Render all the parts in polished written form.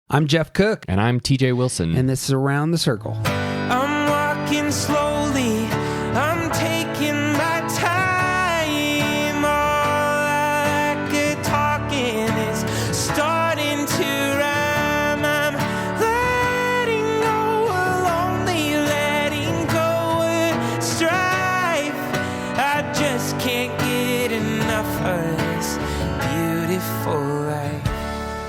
I'm Jeff Cook. And I'm TJ Wilson. And this is Around the Circle. I'm walking slowly. I'm taking my time. All I like talking is starting to rhyme. I'm letting go of lonely, letting go of strife. I just can't get enough of this beautiful life.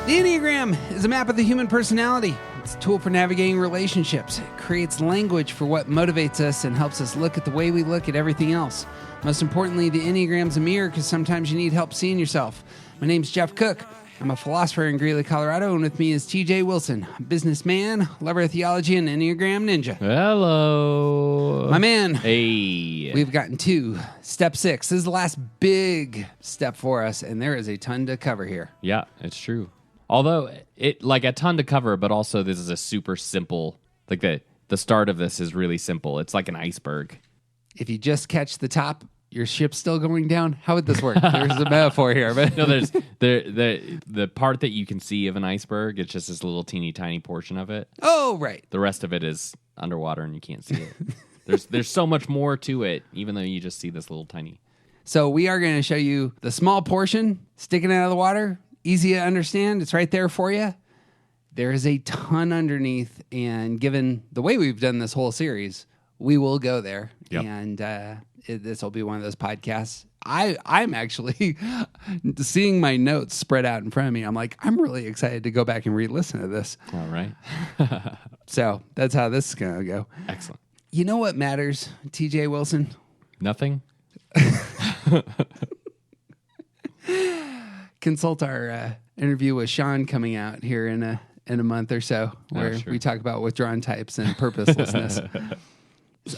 The enneagram is a map of the human personality. It's a tool for navigating relationships. It creates language for what motivates us and helps us look at the way we look at everything else. Most importantly, the enneagram's a mirror because sometimes you need help seeing yourself. My name's Jeff Cook. I'm a philosopher in Greeley, Colorado, and with me is TJ Wilson, a businessman, lover of theology, and enneagram ninja. Hello. My man. Hey. We've gotten to step 6. This is the last big step for us, and there is a ton to cover here. Yeah, it's true. Although it like a ton to cover, but also this is a super simple, like the start of this is really simple. It's like an iceberg. If you just catch the top, your ship's still going down. How would this work? There's a metaphor here, but No, there's the part that you can see of an iceberg. It's just this little teeny tiny portion of it. Oh, right. The rest of it is underwater and you can't see it. There's so much more to it, even though you just see this little tiny. So we are going to show you the small portion sticking out of the water. Easy to understand. It's right there for you. There is a ton underneath, and given the way we've done this whole series, we will go there. Yep. And this will be one of those podcasts. I'm actually seeing my notes spread out in front of me. I'm like, I'm really excited to go back and re-listen to this. All right. So that's how this is going to go. Excellent. You know what matters, TJ Wilson? Nothing? Consult our interview with Sean coming out here in a month or so, where sure. we talk about withdrawn types and purposelessness.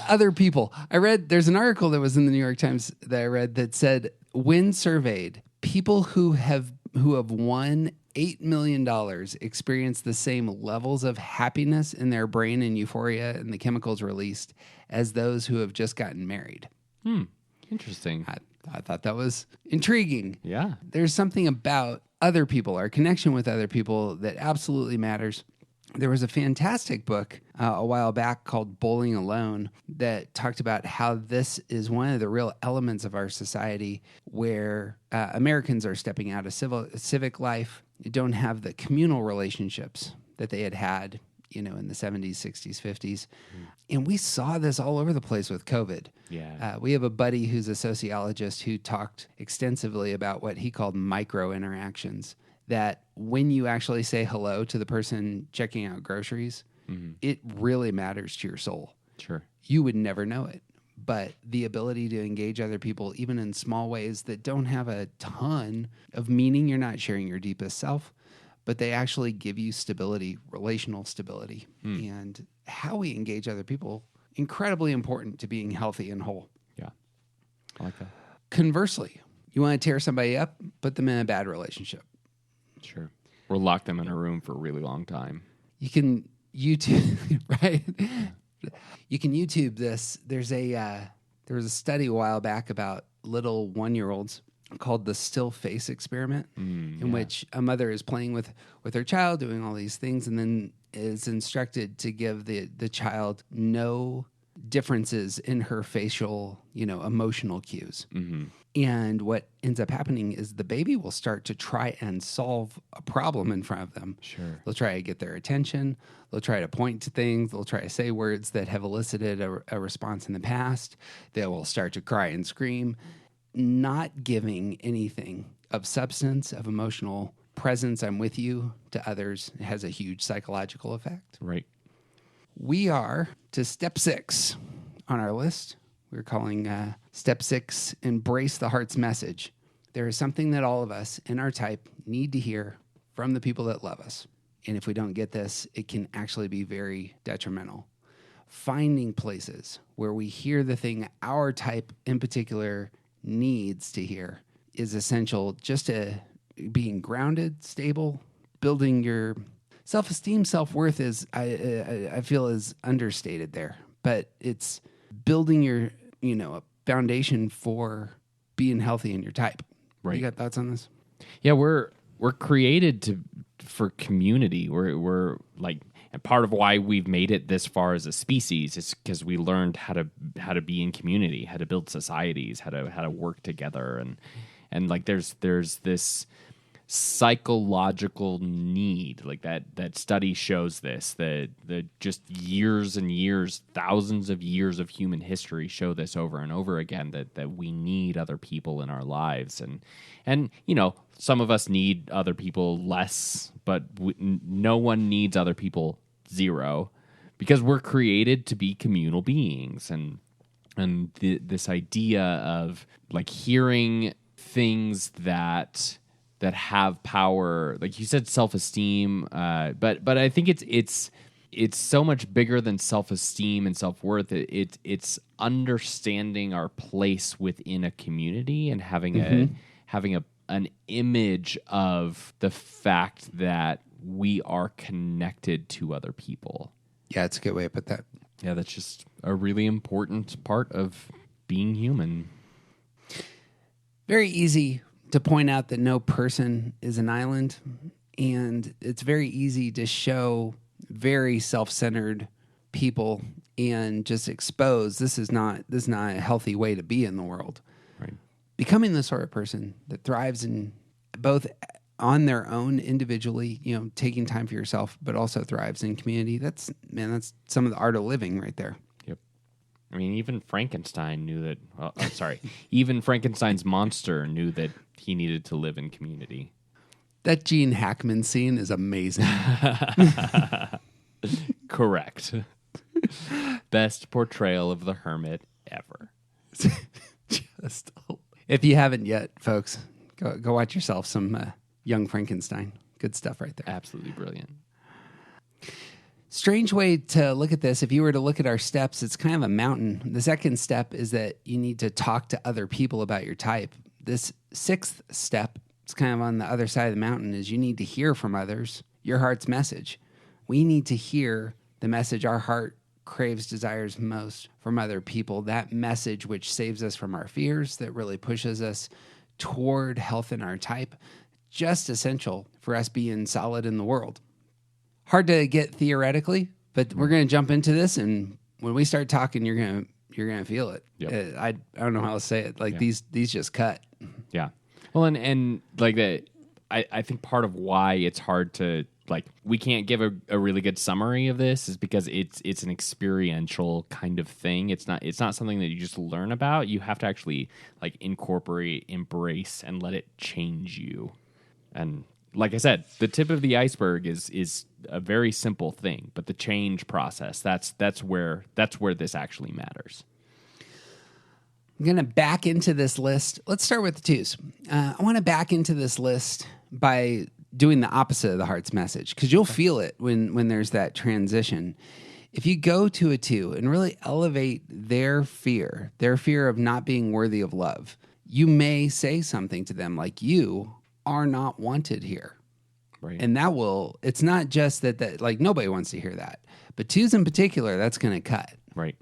Other people. There's an article that was in the New York Times that I read that said, when surveyed, people who have won $8 million experience the same levels of happiness in their brain and euphoria and the chemicals released as those who have just gotten married. Interesting. I thought that was intriguing. Yeah. There's something about other people, our connection with other people, that absolutely matters. There was a fantastic book a while back called Bowling Alone that talked about how this is one of the real elements of our society where Americans are stepping out of civic life. You don't have the communal relationships that they had, in the 70s, 60s, 50s. And we saw this all over the place with COVID. Yeah. We have a buddy who's a sociologist who talked extensively about what he called micro interactions, that when you actually say hello to the person checking out groceries, it really matters to your soul. Sure. You would never know it. But the ability to engage other people, even in small ways that don't have a ton of meaning, you're not sharing your deepest self, but they actually give you stability, relational stability. And how we engage other people, incredibly important to being healthy and whole. Yeah. I like that. Conversely, you want to tear somebody up, put them in a bad relationship. Sure. Or lock them in a room for a really long time. You can YouTube, right? You can YouTube this. There was a study a while back about little 1-year-olds called the still face experiment, in which a mother is playing with her child, doing all these things, and then is instructed to give the child no differences in her facial, emotional cues. And what ends up happening is the baby will start to try and solve a problem in front of them. Sure. They'll try to get their attention. They'll try to point to things. They'll try to say words that have elicited a response in the past. They will start to cry and scream. Not giving anything of substance, of emotional presence, I'm with you, to others has a huge psychological effect. Right. We are to step 6 on our list. We're calling step 6, embrace the heart's message. There is something that all of us in our type need to hear from the people that love us. And if we don't get this, it can actually be very detrimental. Finding places where we hear the thing our type in particular needs to hear is essential, just to being grounded, stable, building your self-esteem, self-worth is, I feel, is understated there, but it's building your, a foundation for being healthy in your type. Right. You got thoughts on this? Yeah, we're we're created for community. We're like, and part of why we've made it this far as a species is because we learned how to be in community, how to build societies, how to work together, and like there's this psychological need, like that study shows this, that just years and years, thousands of years of human history show this over and over again, that we need other people in our lives, and you know, some of us need other people less, but no one needs other people zero, because we're created to be communal beings, and this idea of like hearing things that have power, like you said, self-esteem, but I think it's so much bigger than self-esteem and self-worth. It's understanding our place within a community and having an image of the fact that we are connected to other people. Yeah, it's a good way to put that. Yeah, that's just a really important part of being human. Very easy to point out that no person is an island, and it's very easy to show very self-centered people and just expose this is not a healthy way to be in the world. Right. Becoming the sort of person that thrives in both on their own individually, you know, taking time for yourself, but also thrives in community. That's some of the art of living right there. Yep. I mean, even Frankenstein knew that. Well, I'm sorry. Even Frankenstein's monster knew that he needed to live in community. That Gene Hackman scene is amazing. Correct. Best portrayal of the hermit ever. Just, if you haven't yet, folks, go watch yourself some Young Frankenstein. Good stuff right there. Absolutely brilliant. Strange way to look at this. If you were to look at our steps, it's kind of a mountain. The second step is that you need to talk to other people about your type. This sixth step, it's kind of on the other side of the mountain, is you need to hear from others your heart's message. We need to hear the message our heart craves, desires most from other people. That message which saves us from our fears, that really pushes us toward health in our type. Just essential for us being solid in the world. Hard to get theoretically, but we're going to jump into this, and when we start talking, you're gonna feel it. Yep. I don't know how to say it. Like these just cut. Yeah. Well, and like that, I think part of why it's hard to, like, we can't give a really good summary of this is because it's an experiential kind of thing. It's not something that you just learn about. You have to actually like incorporate, embrace, and let it change you. And like I said, the tip of the iceberg is a very simple thing, but the change process, that's where this actually matters. I'm going to back into this list. Let's start with the twos. I want to back into this list by doing the opposite of the heart's message, because you'll feel it when there's that transition. If you go to a two and really elevate their fear of not being worthy of love, you may say something to them like, you are not wanted here. Right. And it's not just that like nobody wants to hear that, but twos in particular, that's going to cut. Right.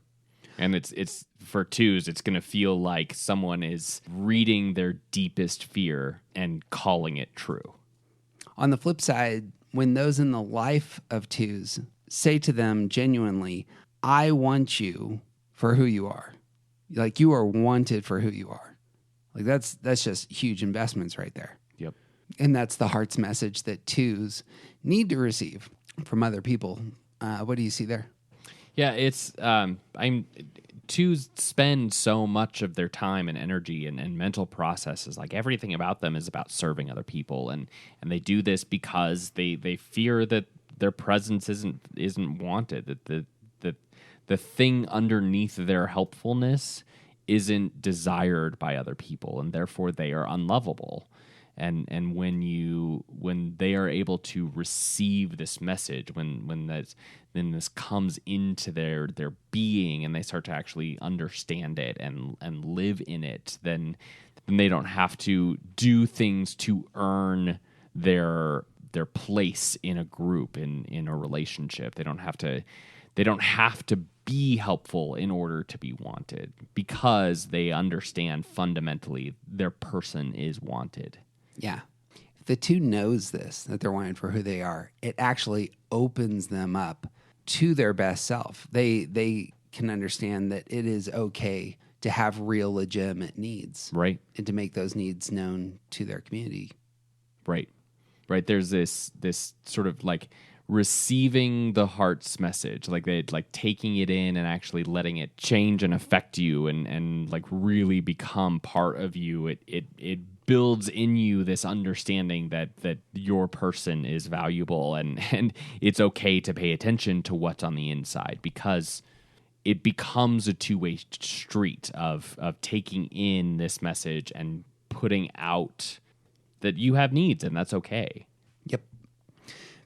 And it's for twos, it's going to feel like someone is reading their deepest fear and calling it true. On the flip side, when those in the life of twos say to them genuinely, I want you for who you are. Like, you are wanted for who you are. Like, that's just huge investments right there. Yep. And that's the heart's message that twos need to receive from other people. What do you see there? Yeah, it's twos spend so much of their time and energy and mental processes. Like, everything about them is about serving other people, and they do this because they fear that their presence isn't wanted, that the thing underneath their helpfulness isn't desired by other people, and therefore they are unlovable. And when they are able to receive this message, when this comes into their being, and they start to actually understand it and live in it, then they don't have to do things to earn their place in a group, in a relationship. They don't have to be helpful in order to be wanted, because they understand fundamentally their person is wanted. Yeah. the two knows this, that they're wanted for who they are, it actually opens them up to their best self. They can understand that it is okay to have real legitimate needs. Right. And to make those needs known to their community. Right. Right. There's this sort of like receiving the heart's message, like taking it in and actually letting it change and affect you and like really become part of you. It builds in you this understanding that your person is valuable and it's okay to pay attention to what's on the inside, because it becomes a two-way street of taking in this message and putting out that you have needs, and that's okay. Yep.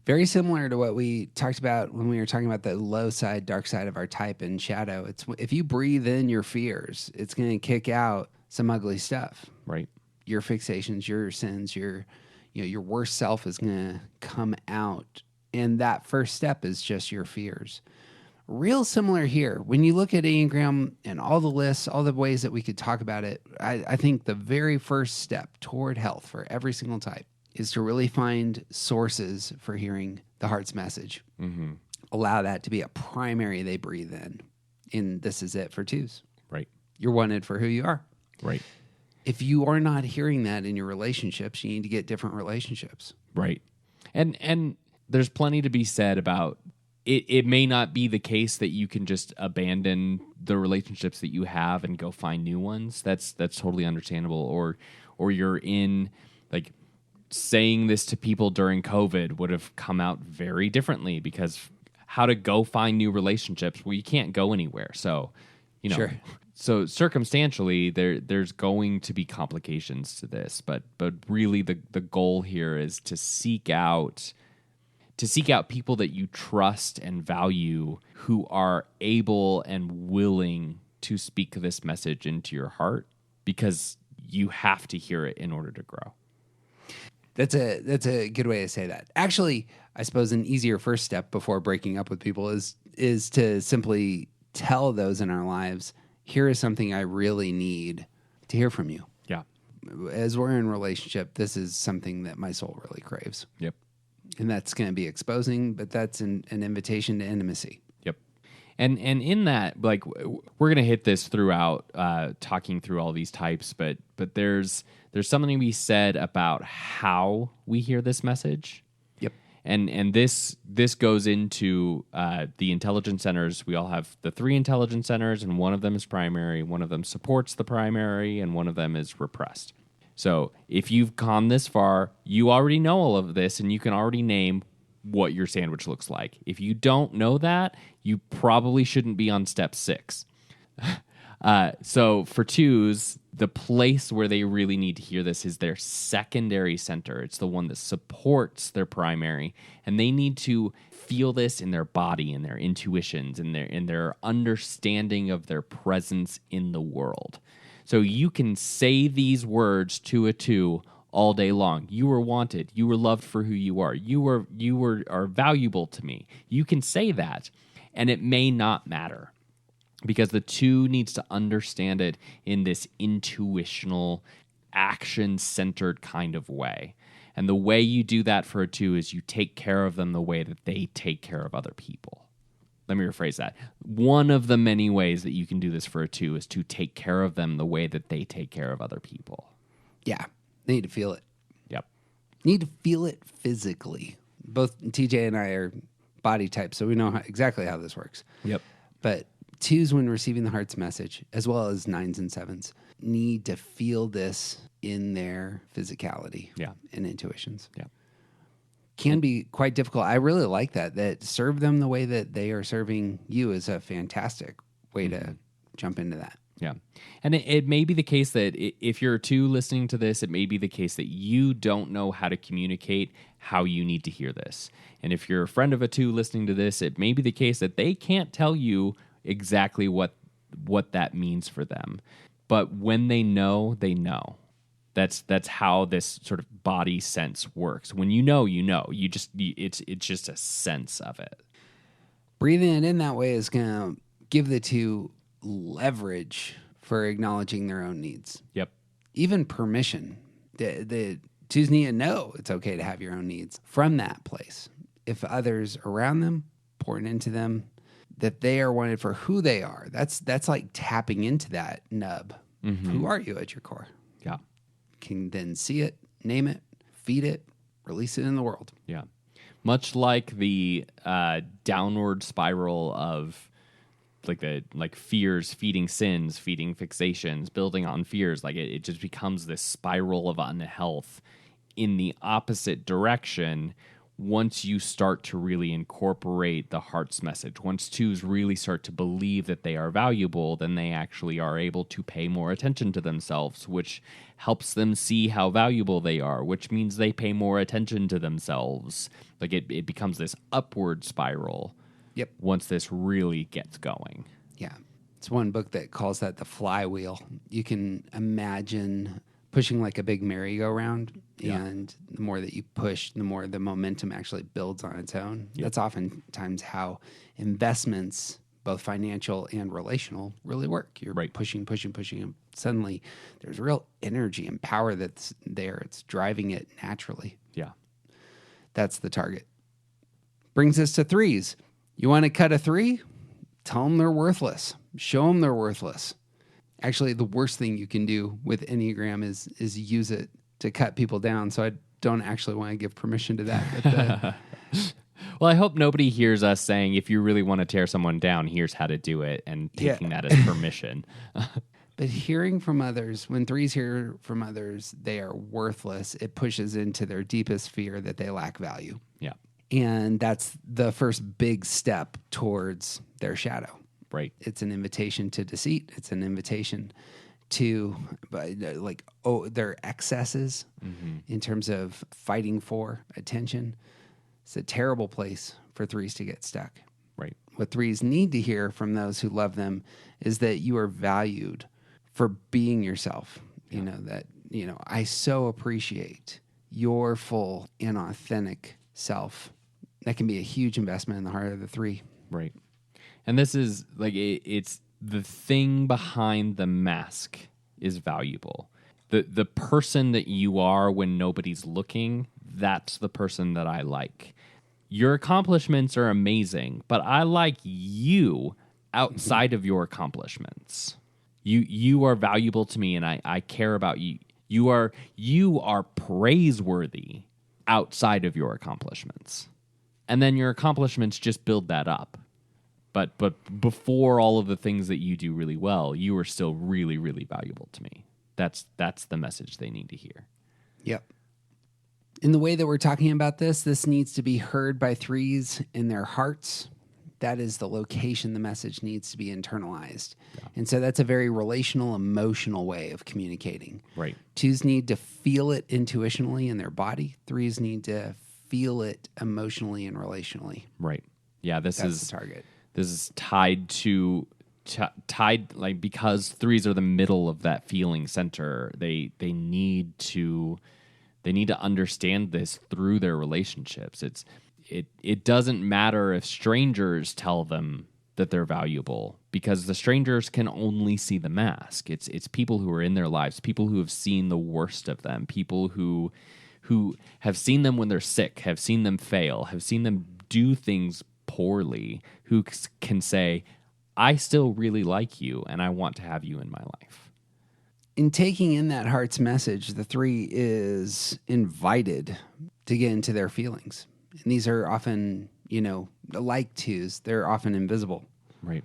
Very similar to what we talked about when we were talking about the low side, dark side of our type and shadow. It's if you breathe in your fears, it's going to kick out some ugly stuff. Right. Your fixations, your sins, your worst self is going to come out. And that first step is just your fears. Real similar here. When you look at Enneagram and all the lists, all the ways that we could talk about it, I think the very first step toward health for every single type is to really find sources for hearing the heart's message. Mm-hmm. Allow that to be a primary they breathe in. And this is it for twos. Right. You're wanted for who you are. Right. If you are not hearing that in your relationships, you need to get different relationships. Right. And there's plenty to be said about it may not be the case that you can just abandon the relationships that you have and go find new ones. That's totally understandable. Or you're in, like, saying this to people during COVID would have come out very differently, because how to go find new relationships, well, you can't go anywhere. So, Sure. So circumstantially, there's going to be complications to this, but really the goal here is to seek out people that you trust and value, who are able and willing to speak this message into your heart, because you have to hear it in order to grow. That's a good way to say that. Actually, I suppose an easier first step before breaking up with people is to simply tell those in our lives, here is something I really need to hear from you. Yeah. As we're in a relationship, this is something that my soul really craves. Yep. And that's going to be exposing, but that's an invitation to intimacy. Yep. And in that, like, we're going to hit this throughout, talking through all these types, but there's something to be said about how we hear this message. Yep. And this goes into the intelligence centers. We all have the 3 intelligence centers, and one of them is primary, one of them supports the primary, and one of them is repressed. So if you've gone this far, you already know all of this, and you can already name what your sandwich looks like. If you don't know that, you probably shouldn't be on step 6. So for twos, the place where they really need to hear this is their secondary center. It's the one that supports their primary, and they need to feel this in their body, in their intuitions, in their understanding of their presence in the world. So you can say these words to a 2 all day long. You are wanted. You are loved for who you are. You are valuable to me. You can say that, and it may not matter, because the 2 needs to understand it in this intuitional, action-centered kind of way. And the way you do that for a 2 is you take care of them the way that they take care of other people. Let me rephrase that. One of the many ways that you can do this for a 2 is to take care of them the way that they take care of other people. Yeah. They need to feel it. Yep. Need to feel it physically. Both TJ and I are body types, so we know exactly how this works. Yep. But 2s, when receiving the heart's message, as well as 9s and 7s, need to feel this in their physicality and intuitions. Yeah. Can be quite difficult. I really like that serve them the way that they are serving you is a fantastic way to jump into that. Yeah. And it may be the case that if you're a 2 listening to this, it may be the case that you don't know how to communicate how you need to hear this. And if you're a friend of a 2 listening to this, it may be the case that they can't tell you exactly what that means for them. But when they know, they know. That's how this sort of body sense works. When you know, you know. It's just a sense of it. Breathing it in that way is going to give the 2 leverage for acknowledging their own needs. Yep. Even permission. The Twos need to know it's okay to have your own needs from that place. If others around them, pouring into them, that they are wanted for who they are. That's like tapping into that nub. Who are you at your core? Yeah. Can then see it, name it, feed it, release it in the world. Yeah. Much like the downward spiral of like fears feeding sins, feeding fixations, building on fears, like it just becomes this spiral of unhealth in the opposite direction. Once you start to really incorporate the heart's message, once twos really start to believe that they are valuable, then they actually are able to pay more attention to themselves, which helps them see how valuable they are, which means they pay more attention to themselves. Like it becomes this upward spiral. Yep. Once this really gets going. Yeah. It's one book that calls that the flywheel. You can imagine pushing like a big merry-go-round, and the more that you push, the more the momentum actually builds on its own. Yep. That's oftentimes how investments, both financial and relational, really work. You're pushing, and suddenly there's real energy and power that's there. It's driving it naturally. Yeah. That's the target. Brings us to threes. You want to cut a three? Tell them they're worthless. Show them they're worthless. Actually, the worst thing you can do with Enneagram is use it to cut people down. So I don't actually want to give permission to that. Well, I hope nobody hears us saying, if you really want to tear someone down, here's how to do it, and taking that as permission. But hearing from others, when threes hear from others, they are worthless. It pushes into their deepest fear that they lack value. Yeah. And that's the first big step towards their shadow. Right. It's an invitation to deceit. It's an invitation to their excesses in terms of fighting for attention. It's a terrible place for threes to get stuck. Right. What threes need to hear from those who love them is that you are valued for being yourself. Yeah. I so appreciate your full and authentic self. That can be a huge investment in the heart of the three. Right. And this is like, it's the thing behind the mask is valuable. The person that you are when nobody's looking, that's the person that I like. Your accomplishments are amazing, but I like you outside of your accomplishments. You are valuable to me, and I care about you. You are praiseworthy outside of your accomplishments. And then your accomplishments just build that up. But before all of the things that you do really well, you are still really, really valuable to me. That's the message they need to hear. Yep. In the way that we're talking about this needs to be heard by threes in their hearts. That is the location the message needs to be internalized. Yeah. And so that's a very relational, emotional way of communicating. Right. Twos need to feel it intuitionally in their body. Threes need to feel it emotionally and relationally. Right. Yeah, that's the target. This is tied like, because threes are the middle of that feeling center. They need to understand this through their relationships. It doesn't matter if strangers tell them that they're valuable, because the strangers can only see the mask. It's people who are in their lives, people who have seen the worst of them, people who have seen them when they're sick, have seen them fail, have seen them do things poorly, who can say, I still really like you and I want to have you in my life. In taking in that heart's message, the three is invited to get into their feelings. And these are often, like twos, they're often invisible. Right.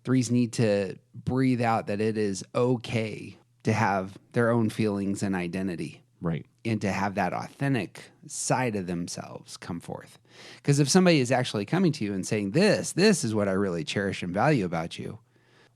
Threes need to breathe out that it is okay to have their own feelings and identity. Right. And to have that authentic side of themselves come forth. Because if somebody is actually coming to you and saying, this is what I really cherish and value about you,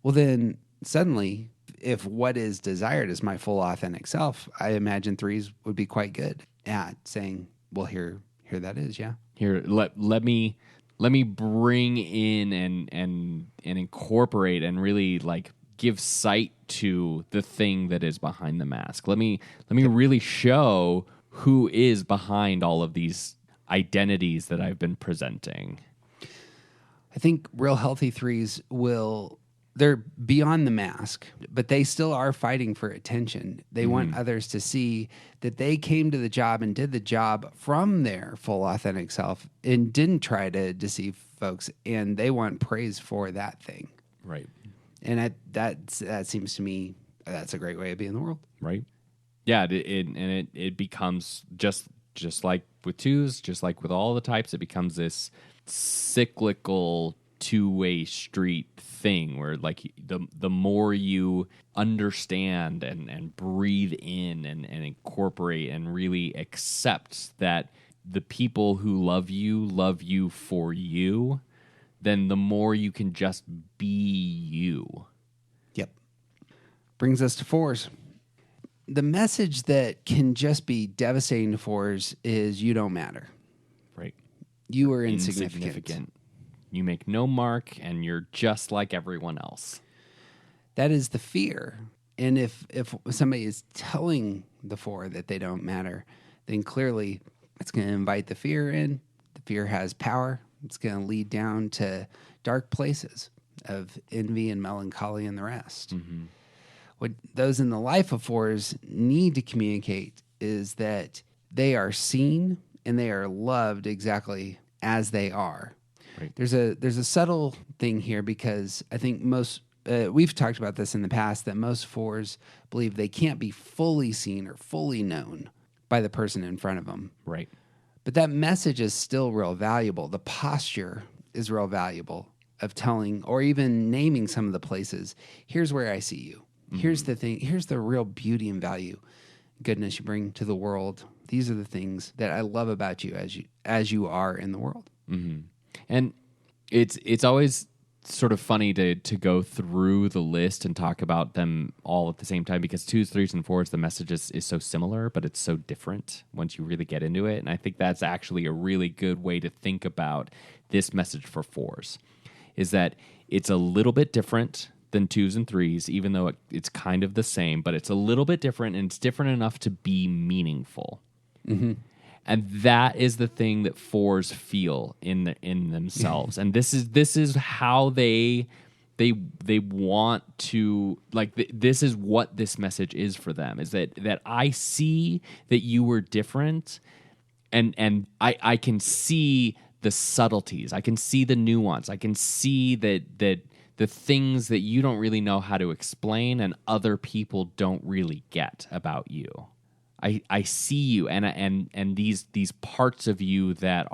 well, then suddenly, if what is desired is my full authentic self, I imagine threes would be quite good at saying, well, here that is, yeah. Here, let me bring in and incorporate and really like give sight to the thing that is behind the mask. Let me really show who is behind all of these identities that I've been presenting. I think real healthy threes will they're beyond the mask, but they still are fighting for attention. They want others to see that they came to the job and did the job from their full authentic self and didn't try to deceive folks. And they want praise for that thing. Right. And that seems to me, that's a great way to be in the world. Right. Yeah. It becomes just like with twos, just like with all the types, it becomes this cyclical two-way street thing where like the more you understand and breathe in and incorporate and really accept that the people who love you for you, then the more you can just be you. Yep. Brings us to fours. The message that can just be devastating to fours is you don't matter. Right. You are insignificant. You make no mark, and you're just like everyone else. That is the fear. And if somebody is telling the four that they don't matter, then clearly it's going to invite the fear in. The fear has power. It's going to lead down to dark places of envy and melancholy and the rest. Mm-hmm. What those in the life of fours need to communicate is that they are seen and they are loved exactly as they are. Right. There's a subtle thing here because I think we've talked about this in the past, that most fours believe they can't be fully seen or fully known by the person in front of them. Right. But that message is still real valuable. The posture is real valuable of telling or even naming some of the places. Here's where I see you. Mm-hmm. Here's the thing. Here's the real beauty and value, goodness you bring to the world. These are the things that I love about you as you are in the world. Mm-hmm. And it's always sort of funny to go through the list and talk about them all at the same time, because twos, threes, and fours, the message is so similar, but it's so different once you really get into it. And I think that's actually a really good way to think about this message for fours, is that it's a little bit different than twos and threes, even though it's kind of the same, but it's a little bit different, and it's different enough to be meaningful. Mm-hmm. And that is the thing that fours feel in themselves. And this is how they want to, like, this is what this message is for them, is that I see that you were different, and I can see the subtleties. I can see the nuance. I can see that the things that you don't really know how to explain and other people don't really get about you. I see you and these parts of you that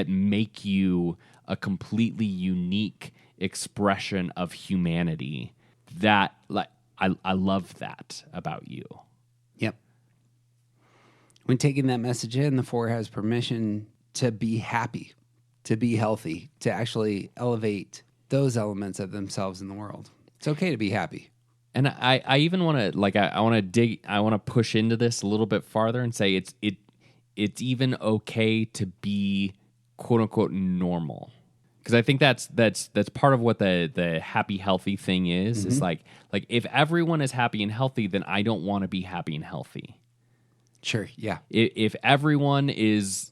make you a completely unique expression of humanity. That, like, I love that about you. Yep. When taking that message in, the four has permission to be happy, to be healthy, to actually elevate those elements of themselves in the world. It's okay to be happy. And I even want to, like, I want to push into this a little bit farther and say it's even okay to be quote unquote normal, because I think that's part of what the happy healthy thing is. Mm-hmm. Is like if everyone is happy and healthy, then I don't want to be happy and healthy. Sure, yeah. If everyone is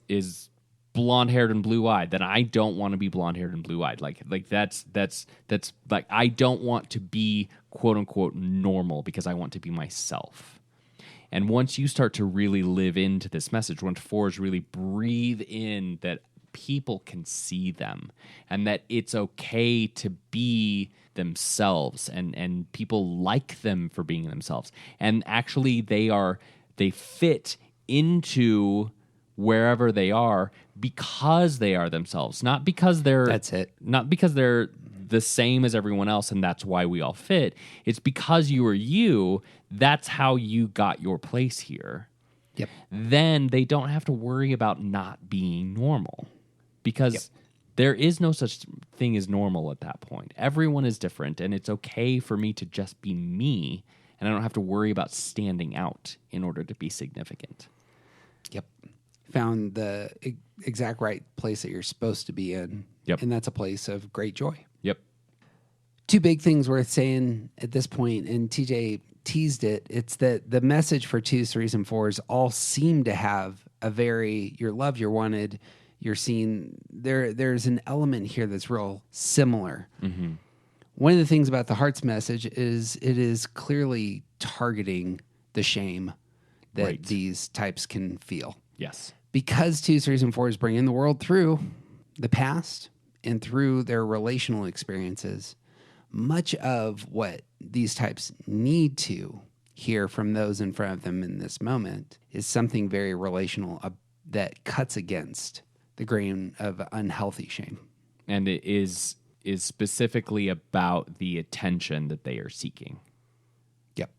blonde-haired and blue-eyed, then I don't want to be blonde-haired and blue-eyed. Like that's like, I don't want to be quote-unquote normal, because I want to be myself. And once you start to really live into this message, once fours really breathe in that people can see them and that it's okay to be themselves, and people like them for being themselves, and actually they fit into wherever they are because they are themselves, not because they're the same as everyone else and that's why we all fit. It's because you are you. That's how you got your place here. Yep. Then they don't have to worry about not being normal, because there is no such thing as normal at that point. Everyone is different, and it's okay for me to just be me, and I don't have to worry about standing out in order to be significant. Yep. Found the exact right place that you're supposed to be in. Yep. And that's a place of great joy. Yep. Two big things worth saying at this point, and TJ teased it. It's that the message for twos, threes, and fours all seem to have a very, you're loved, you're wanted, you're seen. There's an element here that's real similar. Mm-hmm. One of the things about the heart's message is it is clearly targeting the shame that Right. these types can feel. Yes. Because 2s, 3s, and 4s bring in the world through the past and through their relational experiences, much of what these types need to hear from those in front of them in this moment is something very relational that cuts against the grain of unhealthy shame. And it is specifically about the attention that they are seeking. Yep.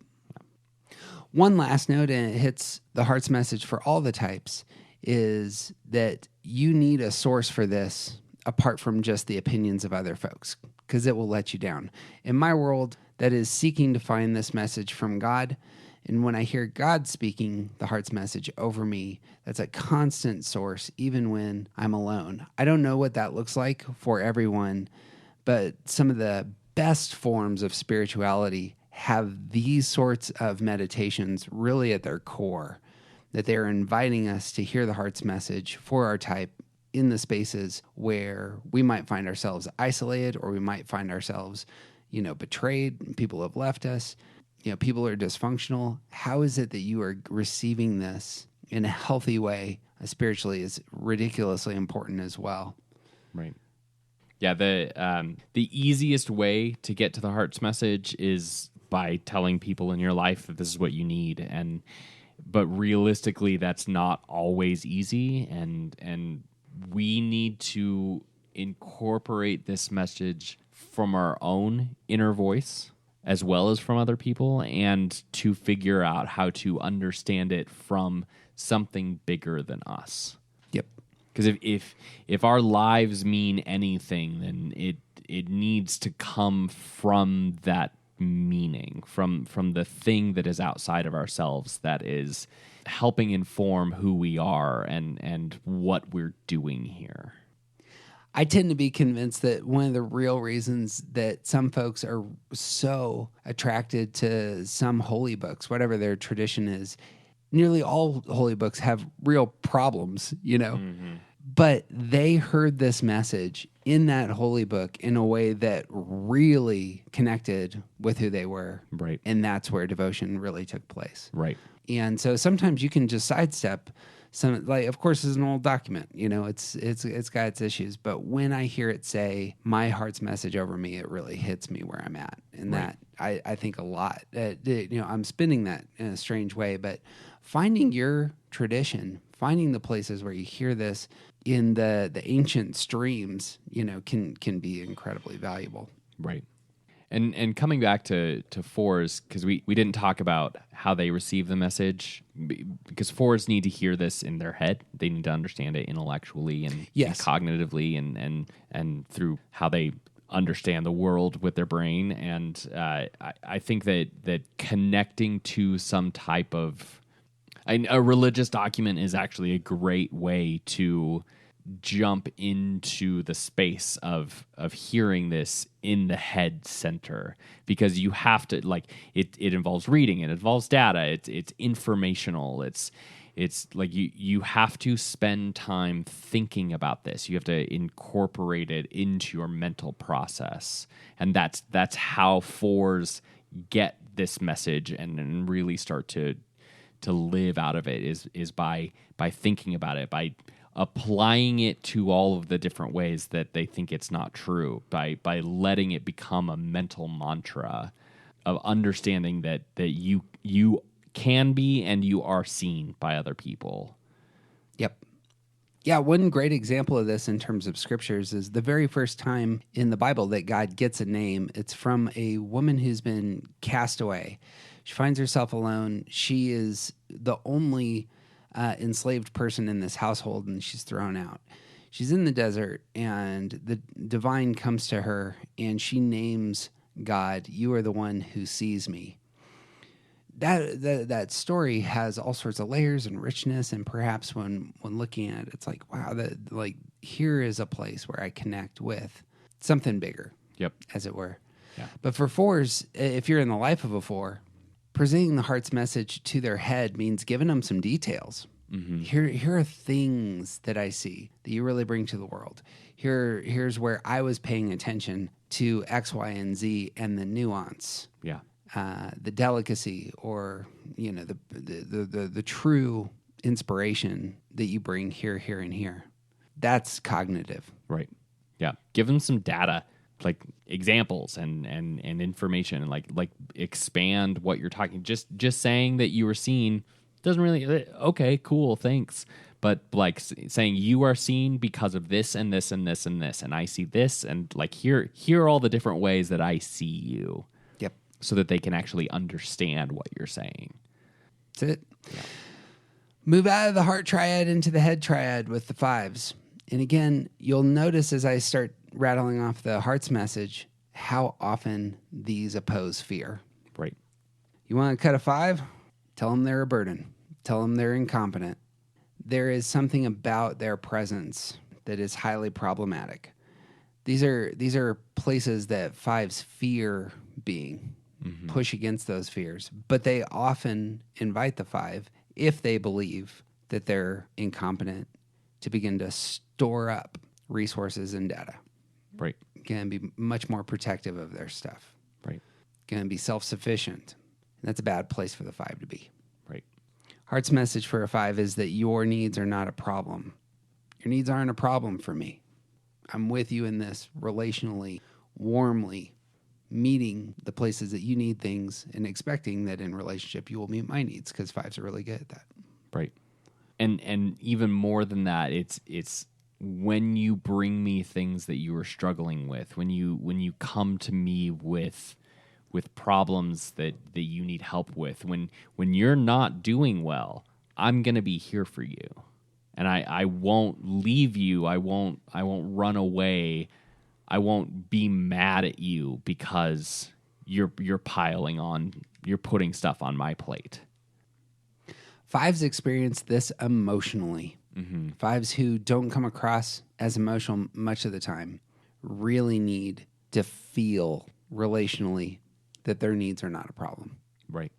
One last note, and it hits the heart's message for all the types, is that you need a source for this apart from just the opinions of other folks, because it will let you down. In my world, that is seeking to find this message from God. And when I hear God speaking the heart's message over me, that's a constant source, even when I'm alone. I don't know what that looks like for everyone, but some of the best forms of spirituality have these sorts of meditations really at their core, that they're inviting us to hear the heart's message for our type in the spaces where we might find ourselves isolated, or we might find ourselves, betrayed. People have left us. People are dysfunctional. How is it that you are receiving this in a healthy way spiritually is ridiculously important as well. Right. Yeah, the easiest way to get to the heart's message is by telling people in your life that this is what you need, but realistically, that's not always easy, and we need to incorporate this message from our own inner voice as well as from other people, and to figure out how to understand it from something bigger than us. Yep. Because if our lives mean anything, then it needs to come from that meaning, from the thing that is outside of ourselves, that is helping inform who we are and what we're doing here. I tend to be convinced that one of the real reasons that some folks are so attracted to some holy books, whatever their tradition is, nearly all holy books have real problems, Mm-hmm. But they heard this message in that holy book in a way that really connected with who they were. Right. And that's where devotion really took place. Right. And so sometimes you can just sidestep some, like, of course, it's an old document, it's got its issues. But when I hear it say my heart's message over me, it really hits me where I'm at. And Right. that I think a lot, I'm spinning that in a strange way, but finding your tradition, finding the places where you hear this in the ancient streams, can be incredibly valuable. Right. And coming back to 4s, because we didn't talk about how they receive the message, because 4s need to hear this in their head. They need to understand it intellectually and cognitively and through how they understand the world with their brain. And I think that connecting to some type of a religious document is actually a great way to jump into the space of hearing this in the head center, because you have to, like, it involves reading, it involves data, it's informational, it's like you have to spend time thinking about this. You have to incorporate it into your mental process, and that's how 4s get this message and really start to live out of it is by thinking about it, by applying it to all of the different ways that they think it's not true, by letting it become a mental mantra of understanding that you can be and you are seen by other people. Yep. Yeah, one great example of this in terms of scriptures is the very first time in the Bible that God gets a name. It's from a woman who's been cast away. She finds herself alone. She is the only enslaved person in this household, and she's thrown out. She's in the desert, and the divine comes to her, and she names God, "You are the one who sees me." That story has all sorts of layers and richness, and perhaps when looking at it, it's like, wow, here is a place where I connect with something bigger, Yep, as it were. Yeah. But for 4s, if you're in the life of a 4, presenting the heart's message to their head means giving them some details. Here are things that I see that you really bring to the world. Here's where I was paying attention to X, Y, and Z and the nuance, Yeah. the delicacy, or the true inspiration that you bring here, and here. That's cognitive. Right. Yeah. Give them some data, like examples and information, and like expand what you're talking. Just saying that you were seen doesn't really, okay, cool, thanks. But like saying you are seen because of this and this and this and this, and I see this, and like here are all the different ways that I see you. Yep. So that they can actually understand what you're saying. That's it. Yeah. Move out of the heart triad into the head triad with the fives. And again, you'll notice as I start rattling off the heart's message, how often these oppose fear. Right. You want to cut a five? Tell them they're a burden. Tell them they're incompetent. There is something about their presence that is highly problematic. These are places that fives fear being, push against those fears. But they often invite the five, if they believe that they're incompetent, to begin to store up resources and data. Right. Going to be much more protective of their stuff. Right. Going to be self-sufficient. And that's a bad place for the five to be. Right. Heart's message for a five is that your needs are not a problem. Your needs aren't a problem for me. I'm with you in this relationally, warmly, meeting the places that you need things and expecting that in relationship you will meet my needs, because fives are really good at that. Right. And even more than that, it's when you bring me things that you are struggling with, when you come to me with problems that you need help with, when you're not doing well, I'm going to be here for you. And I won't leave you. I won't run away. I won't be mad at you because you're piling on, you're putting stuff on my plate. Fives experience this emotionally. Mm-hmm. Fives who don't come across as emotional much of the time really need to feel relationally that their needs are not a problem. Right.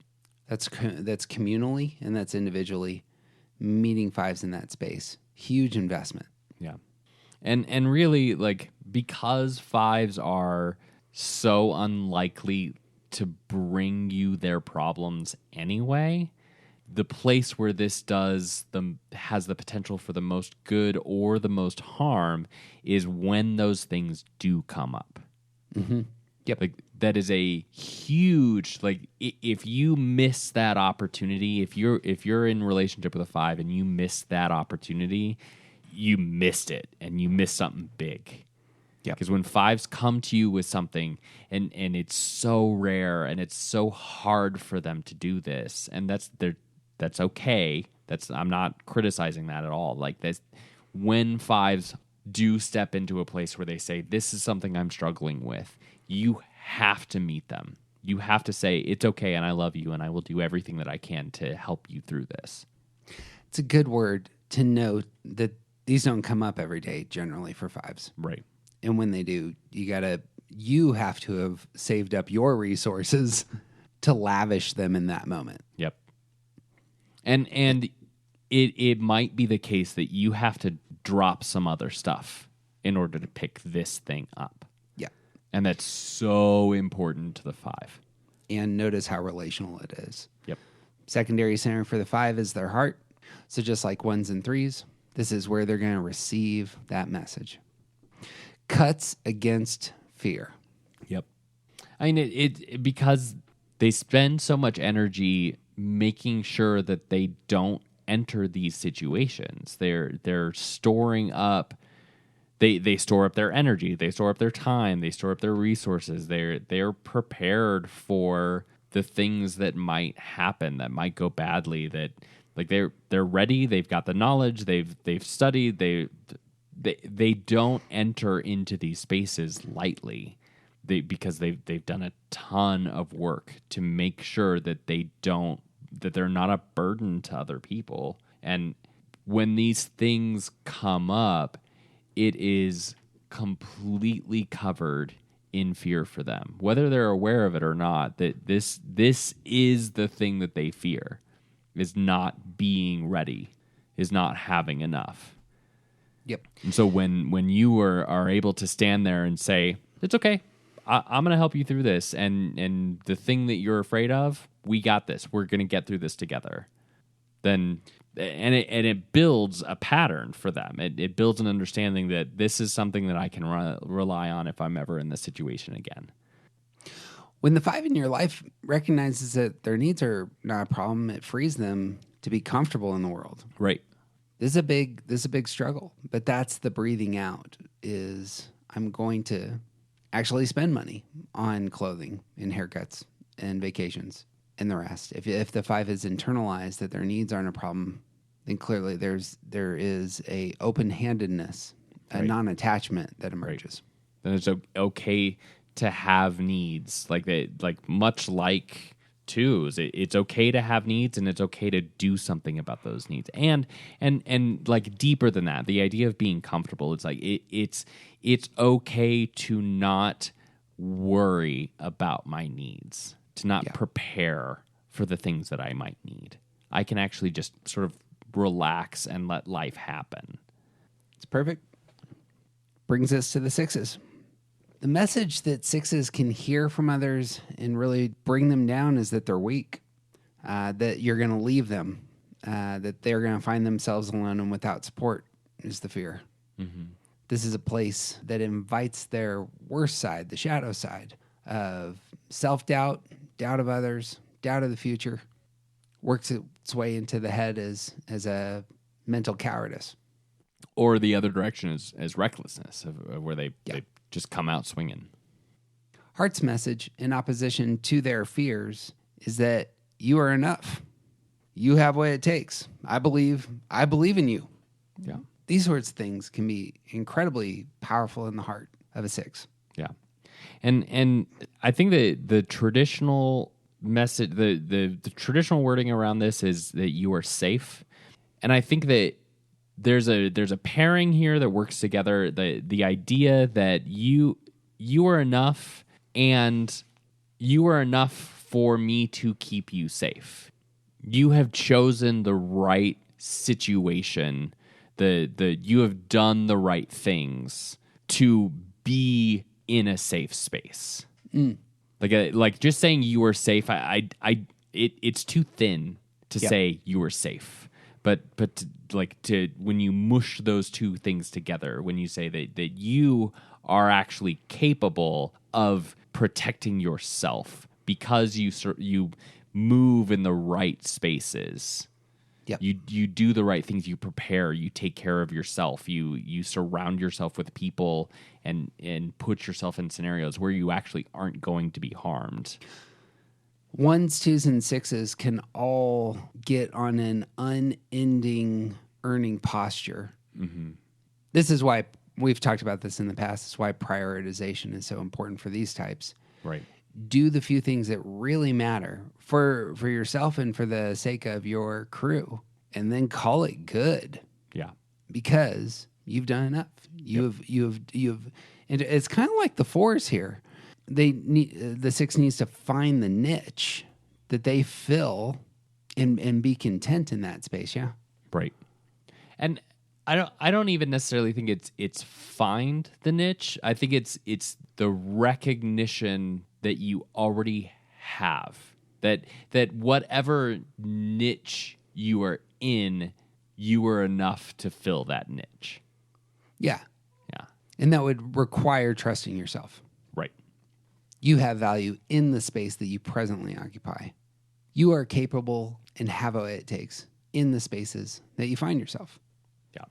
That's communally and that's individually. Meeting fives in that space, huge investment. Yeah. And really, like, because fives are so unlikely to bring you their problems anyway, the place where this has the potential for the most good or the most harm is when those things do come up. Mm-hmm. Yep. Like, that is a huge, like, if you miss that opportunity, if you're in relationship with a five and you miss that opportunity, you missed it, and you missed something big. Yeah. Because when fives come to you with something, and it's so rare and it's so hard for them to do this, and that's okay. I'm not criticizing that at all. Like, this, when fives do step into a place where they say, this is something I'm struggling with, you have to meet them. You have to say, it's okay, and I love you, and I will do everything that I can to help you through this. It's a good word to note that these don't come up every day generally for fives. Right. And when they do, you have to have saved up your resources to lavish them in that moment. Yep. And it might be the case that you have to drop some other stuff in order to pick this thing up. Yeah. And that's so important to the five. And notice how relational it is. Yep. Secondary center for the five is their heart. So just like ones and threes, this is where they're going to receive that message. Cuts against fear. Yep. I mean, it because they spend so much energy making sure that they don't enter these situations. They're storing up. They store up their energy. They store up their time. They store up their resources. They're prepared for the things that might happen, that might go badly. That, like, they're ready. They've got the knowledge. They've studied. They don't enter into these spaces lightly. Because they've done a ton of work to make sure that they're not a burden to other people. And when these things come up, it is completely covered in fear for them, whether they're aware of it or not. That this is the thing that they fear, is not being ready is not having enough. Yep. And so when you are able to stand there and say, it's okay, I'm going to help you through this, and the thing that you're afraid of, we got this. We're going to get through this together. Then, and it builds a pattern for them. It builds an understanding that this is something that I can rely on if I'm ever in this situation again. When the 5 in your life recognizes that their needs are not a problem, it frees them to be comfortable in the world. Right. This is a big struggle, but that's the breathing out. Is I'm going to actually spend money on clothing and haircuts and vacations and the rest. If the 5 is internalized that their needs aren't a problem, then clearly there is a open-handedness, a non-attachment that emerges. Then it's okay to have needs, like much like twos. It's okay to have needs, and it's okay to do something about those needs. And like deeper than that, the idea of being comfortable. It's like it's okay to not worry about my needs, to not prepare for the things that I might need. I can actually just sort of relax and let life happen. It's perfect. Brings us to the 6s. The message that 6s can hear from others and really bring them down is that they're weak, that you're going to leave them, that they're going to find themselves alone and without support is the fear. Mm-hmm. This is a place that invites their worst side, the shadow side of self-doubt, doubt of others, doubt of the future, works its way into the head as a mental cowardice. Or the other direction is recklessness, of where they just come out swinging. Heart's message in opposition to their fears is that you are enough. You have what it takes. I believe in you. Yeah. These sorts of things can be incredibly powerful in the heart of a 6. Yeah. And I think that the traditional message, the traditional wording around this is that you are safe. And I think that there's a pairing here that works together. The idea that you are enough, and you are enough for me to keep you safe. You have chosen the right situation. You have done the right things to be in a safe space. Like just saying you are safe. It's too thin to say you are safe. But when you mush those two things together, when you say that you are actually capable of protecting yourself because you move in the right spaces. Yep. You do the right things. You prepare. You take care of yourself. You surround yourself with people and put yourself in scenarios where you actually aren't going to be harmed. 1s, 2s, and 6s can all get on an unending earning posture. Mm-hmm. This is why we've talked about this in the past. It's why prioritization is so important for these types. Right. Do the few things that really matter for yourself and for the sake of your crew, and then call it good. Yeah. Because you've done enough. You have, and it's kind of like the 4s here. The 6 needs to find the niche that they fill and be content in that space. Yeah. Right. And I don't even necessarily think it's find the niche. I think it's the recognition that you already have, that whatever niche you are in, you are enough to fill that niche. Yeah. Yeah. And that would require trusting yourself. Right. You have value in the space that you presently occupy. You are capable and have what it takes in the spaces that you find yourself. Yeah.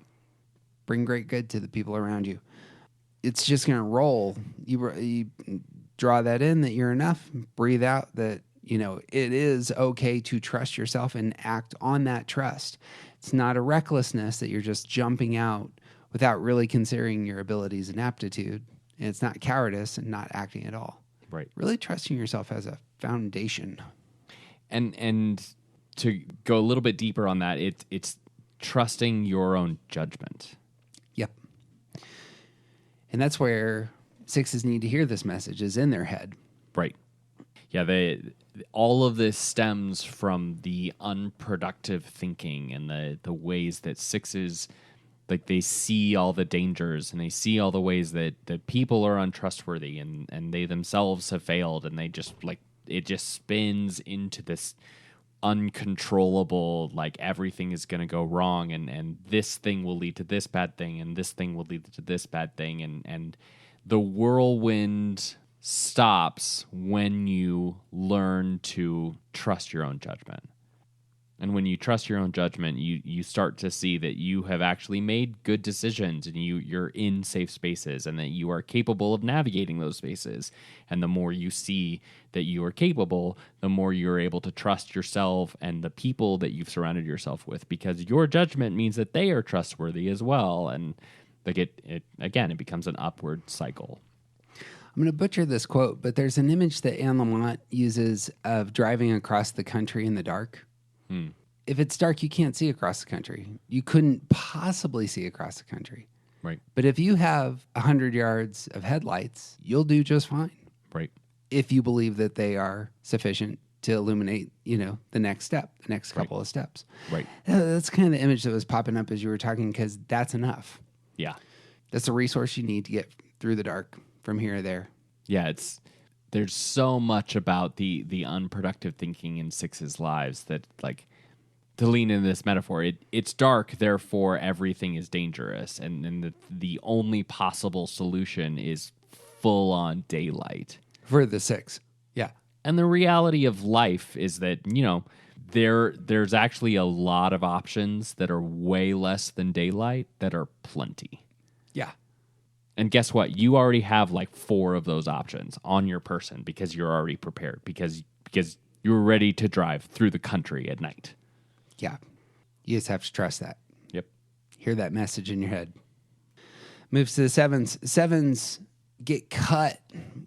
Bring great good to the people around you. It's just going to roll. You draw that in, that you're enough. Breathe out that, it is okay to trust yourself and act on that trust. It's not a recklessness that you're just jumping out without really considering your abilities and aptitude. And it's not cowardice and not acting at all. Right. Really trusting yourself as a foundation. And to go a little bit deeper on that, it's trusting your own judgment. Yep. And that's where 6s need to hear this message, is in their head. Right. All of this stems from the unproductive thinking and the ways that sixes, like, they see all the dangers and they see all the ways that people are untrustworthy and they themselves have failed, and they just, like, it just spins into this uncontrollable, like, everything is going to go wrong, and this thing will lead to this bad thing, and this thing will lead to this bad thing, and the whirlwind stops when you learn to trust your own judgment. And when you trust your own judgment, you start to see that you have actually made good decisions, and you're in safe spaces, and that you are capable of navigating those spaces. And the more you see that you are capable, the more you're able to trust yourself and the people that you've surrounded yourself with, because your judgment means that they are trustworthy as well. And like it becomes an upward cycle. I'm going to butcher this quote, but there's an image that Anne Lamott uses of driving across the country in the dark. If it's dark, you can't see across the country. You couldn't possibly see across the country. Right. But if you have 100 yards of headlights, you'll do just fine. Right. If you believe that they are sufficient to illuminate, the next step, the next couple of steps. Right. That's kind of the image that was popping up as you were talking, because that's enough. Yeah. That's a resource you need to get through the dark from here or there. Yeah, there's so much about the unproductive thinking in sixes' lives that, like, to lean in this metaphor, it's dark, therefore everything is dangerous, and the only possible solution is full-on daylight. For the six, yeah. And the reality of life is that, there's actually a lot of options that are way less than daylight that are plenty. Yeah. And guess what? You already have like 4 of those options on your person because you're already prepared, because you're ready to drive through the country at night. Yeah. You just have to trust that. Yep. Hear that message in your head. Moves to the sevens. Sevens get cut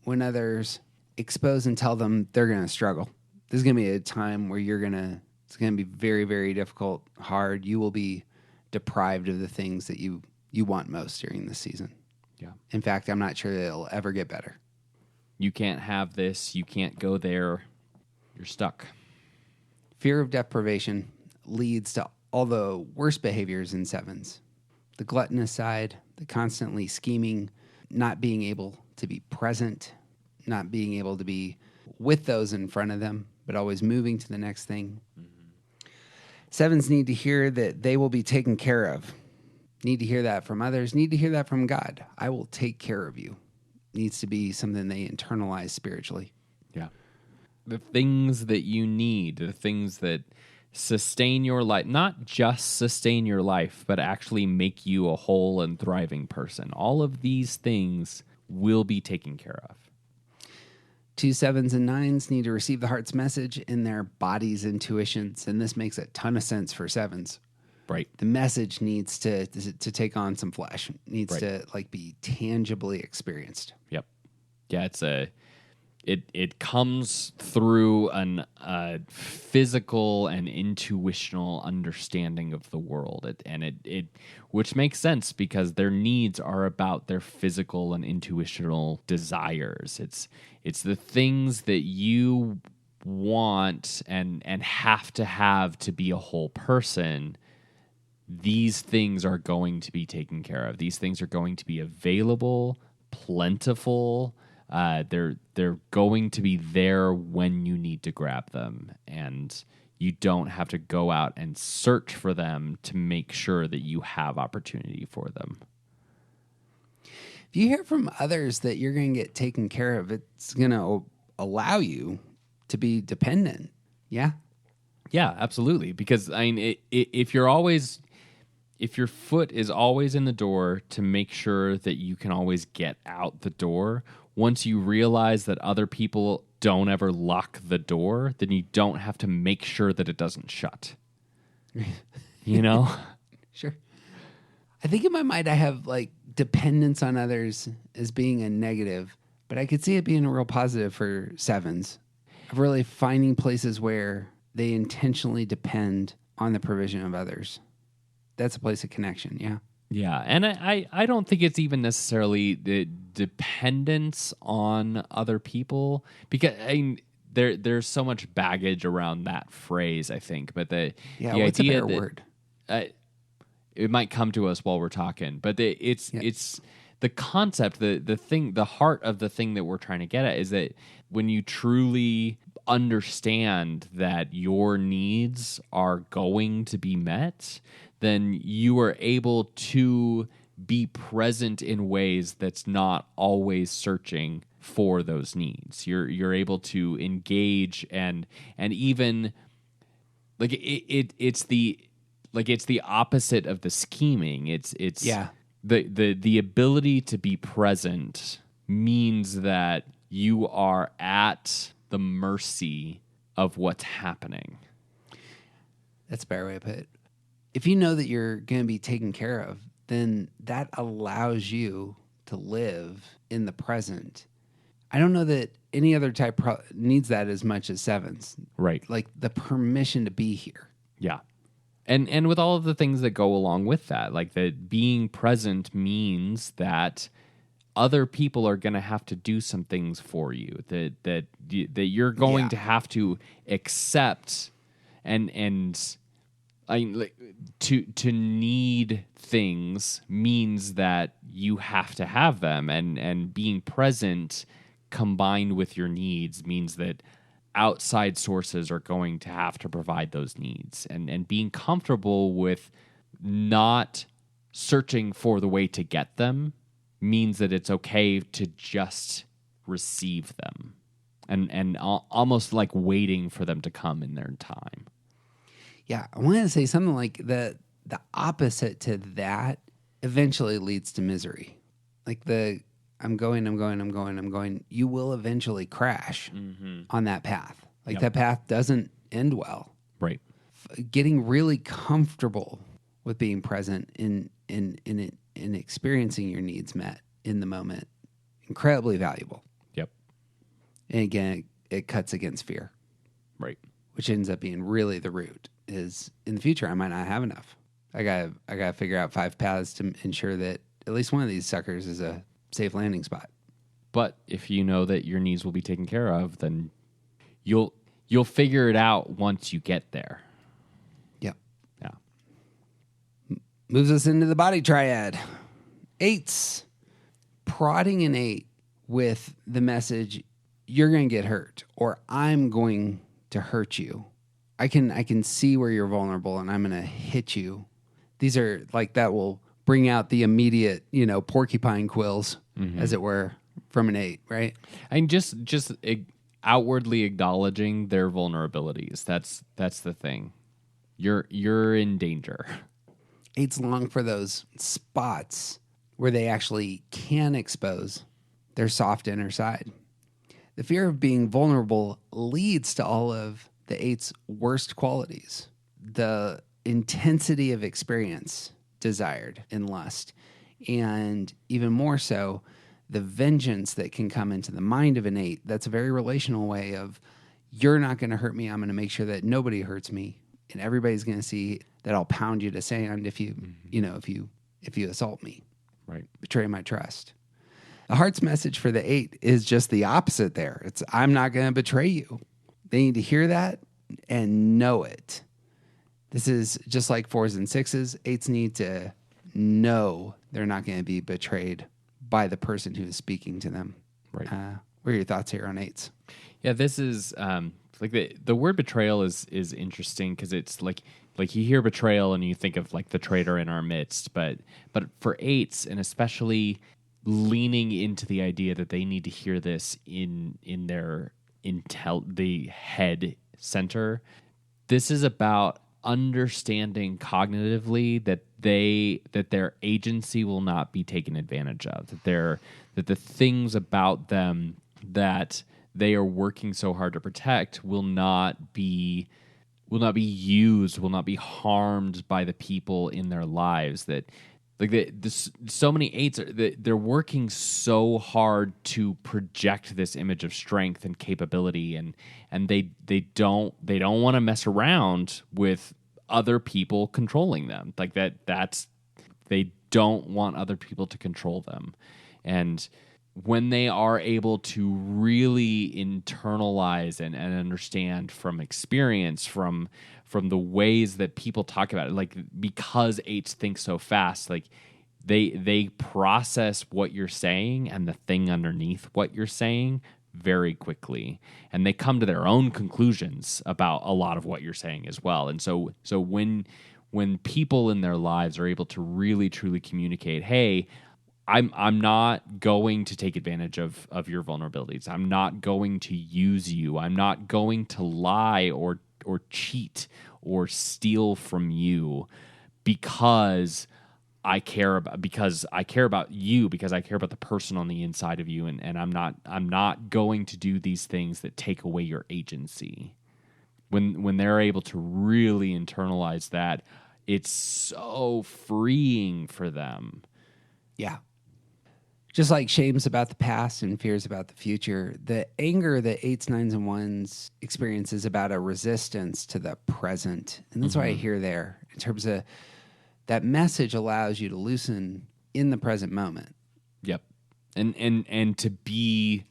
when others expose and tell them they're going to struggle. This is going to be a time where it's going to be very, very difficult, hard. You will be deprived of the things that you want most during this season. Yeah. In fact, I'm not sure that it'll ever get better. You can't have this. You can't go there. You're stuck. Fear of deprivation leads to all the worst behaviors in sevens. The gluttonous side, the constantly scheming, not being able to be present, not being able to be with those in front of them, but always moving to the next thing. Mm-hmm. Sevens need to hear that they will be taken care of. Need to hear that from others. Need to hear that from God. I will take care of you. Needs to be something they internalize spiritually. Yeah. The things that you need, the things that sustain your life, not just sustain your life, but actually make you a whole and thriving person. All of these things will be taken care of. 2 7s and 9s need to receive the heart's message in their body's intuitions, and this makes a ton of sense for 7s. Right. The message needs to take on some flesh. Needs right. to like be tangibly experienced. Yep. Yeah, it comes through a physical and intuitional understanding of the world, which makes sense because their needs are about their physical and intuitional desires. It's the things that you want and have to be a whole person. These things are going to be taken care of. These things are going to be available, plentiful. They're going to be there when you need to grab them, and you don't have to go out and search for them to make sure that you have opportunity for them. If you hear from others that you're going to get taken care of, it's going to allow you to be dependent. Yeah? Yeah, absolutely. Because I mean, if your foot is always in the door to make sure that you can always get out the door, once you realize that other people don't ever lock the door, then you don't have to make sure that it doesn't shut. You know? Sure. I think in my mind I have like dependence on others as being a negative, but I could see it being a real positive for 7s. Of really finding places where they intentionally depend on the provision of others. That's a place of connection, yeah. Yeah, and I don't think it's even necessarily the dependence on other people, because there's so much baggage around that phrase, I think. But the what's idea a better word? It might come to us while we're talking, but it's the concept, the thing, the heart of the thing that we're trying to get at is that when you truly understand that your needs are going to be met, then you are able to be present in ways that's not always searching for those needs. You're able to engage and even like it's the opposite of the scheming. It's the ability to be present means that you are at the mercy of what's happening. That's a better way to put it. If you know that you're going to be taken care of, then that allows you to live in the present. I don't know that any other type needs that as much as sevens. Right. Like the permission to be here. Yeah. And with all of the things that go along with that, like that being present means that other people are going to have to do some things for you, that you're going to have to accept and to need things means that you have to have them, and being present combined with your needs means that outside sources are going to have to provide those needs, and being comfortable with not searching for the way to get them means that it's okay to just receive them and almost like waiting for them to come in their time. Yeah, I wanted to say something like the opposite to that eventually leads to misery. Like I'm going, you will eventually crash on that path. Like that path doesn't end well. Right. Getting really comfortable with being present in experiencing your needs met in the moment, incredibly valuable. Yep. And again, it cuts against fear. Right. Which ends up being really the root. Is in the future I might not have enough. I gotta figure out 5 paths to ensure that at least one of these suckers is a safe landing spot. But if you know that your needs will be taken care of, then you'll figure it out once you get there. Yep. Yeah. Moves us into the body triad. 8s. Prodding an 8 with the message, you're going to get hurt, or I'm going to hurt you. I can see where you're vulnerable, and I'm going to hit you. These are like that will bring out the immediate, porcupine quills, as it were, from an 8, right? And just outwardly acknowledging their vulnerabilities. That's the thing. You're in danger. 8s long for those spots where they actually can expose their soft inner side. The fear of being vulnerable leads to all of the 8's worst qualities. The intensity of experience desired in lust, and even more so, the vengeance that can come into the mind of an 8. That's a very relational way of, you're not going to hurt me. I'm going to make sure that nobody hurts me, and everybody's going to see that I'll pound you to sand if you, if you assault me, right? Betray my trust. The heart's message for the 8 is just the opposite. There, it's I'm not going to betray you. They need to hear that and know it. This is just like 4s and 6s. 8s need to know they're not going to be betrayed by the person who is speaking to them. Right. What are your thoughts here on 8s? Yeah, this is like the word betrayal is interesting because it's like you hear betrayal and you think of like the traitor in our midst, but for 8s, and especially leaning into the idea that they need to hear this in their the head center. This is about understanding cognitively that their agency will not be taken advantage of. That the things about them that they are working so hard to protect will not be used, will not be harmed by the people in their lives. That like so many 8s they're working so hard to project this image of strength and capability, and they don't want to mess around with other people controlling them. Like they don't want other people to control them. And when they are able to really internalize and understand from experience, from the ways that people talk about it, like because eights think so fast, like they process what you're saying and the thing underneath what you're saying very quickly, and they come to their own conclusions about a lot of what you're saying as well. And so when people in their lives are able to really truly communicate, hey, I'm not going to take advantage of your vulnerabilities. I'm not going to use you. I'm not going to lie or cheat or steal from you because I care about you, because I care about the person on the inside of you, and I'm not going to do these things that take away your agency. When they're able to really internalize that, it's so freeing for them. Yeah. Just like shame's about the past and fear's about the future, the anger that 8s, 9s, and 1s experience is about a resistance to the present. And that's why I hear there, in terms of that message allows you to loosen in the present moment. Yep. And to be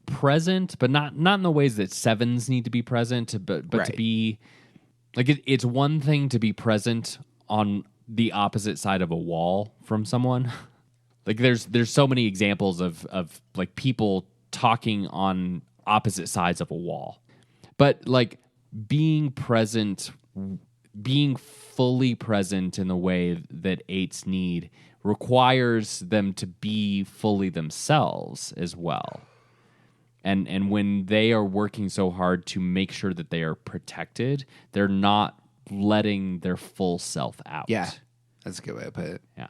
present, but not in the ways that 7s need to be present, but Right. to be like it's one thing to be present on the opposite side of a wall from someone. Like there's so many examples of like people talking on opposite sides of a wall. But like being present, being fully present in the way that 8s need requires them to be fully themselves as well. And when they are working so hard to make sure that they are protected, they're not letting their full self out. Yeah, that's a good way to put it. Yeah.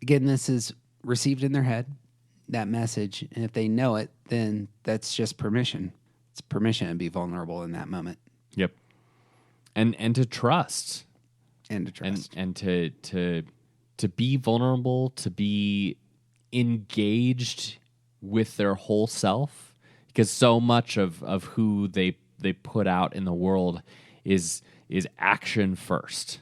Again, this is received in their head, that message. And if they know it, then that's just permission. It's permission to be vulnerable in that moment. Yep. And to trust. And to trust. And to be vulnerable, to be engaged with their whole self, because so much of who they put out in the world is action first.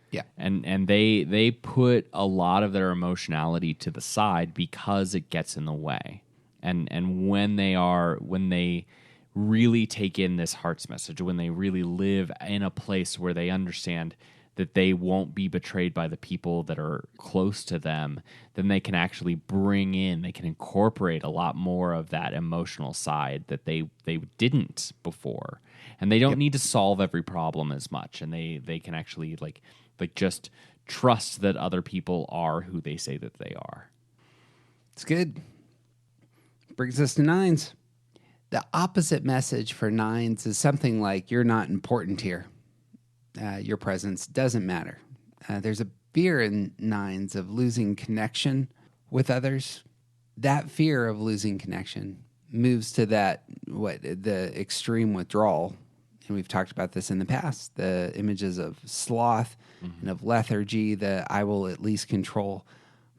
Yeah. And they put a lot of their emotionality to the side because it gets in the way. And when they really take in this heart's message, when they really live in a place where they understand that they won't be betrayed by the people that are close to them, then they can actually they can incorporate a lot more of that emotional side that they didn't before. And they don't need to solve every problem as much. And they can actually like just trust that other people are who they say that they are. It's good. Brings us to 9s. The opposite message for 9s is something like, you're not important here. Your presence doesn't matter. There's a fear in 9s of losing connection with others. That fear of losing connection moves to the extreme withdrawal. And we've talked about this in the past. The images of sloth and of lethargy, that I will at least control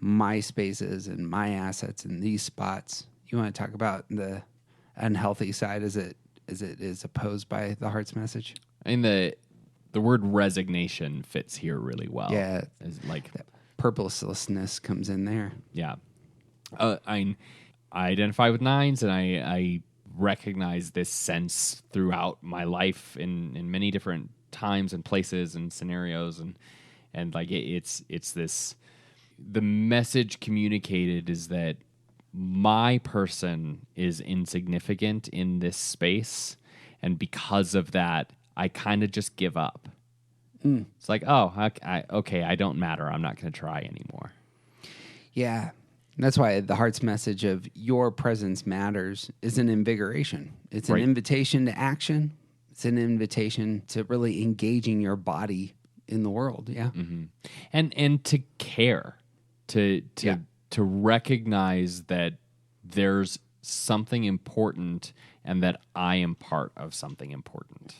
my spaces and my assets in these spots. You want to talk about the unhealthy side as it is opposed by the heart's message? I mean, the word resignation fits here really well. Yeah. It's like that purposelessness comes in there. Yeah. I identify with 9s, and I recognize this sense throughout my life in many different times and places and scenarios, and like it's this, the message communicated is that my person is insignificant in this space, and because of that, I kind of just give up. It's like, oh, okay, I don't matter. I'm not going to try anymore. Yeah. And that's why the heart's message of your presence matters is an invigoration. It's an invitation to action. It's an invitation to really engaging your body in the world. Yeah. Mm-hmm. And to care, to recognize that there's something important and that I am part of something important.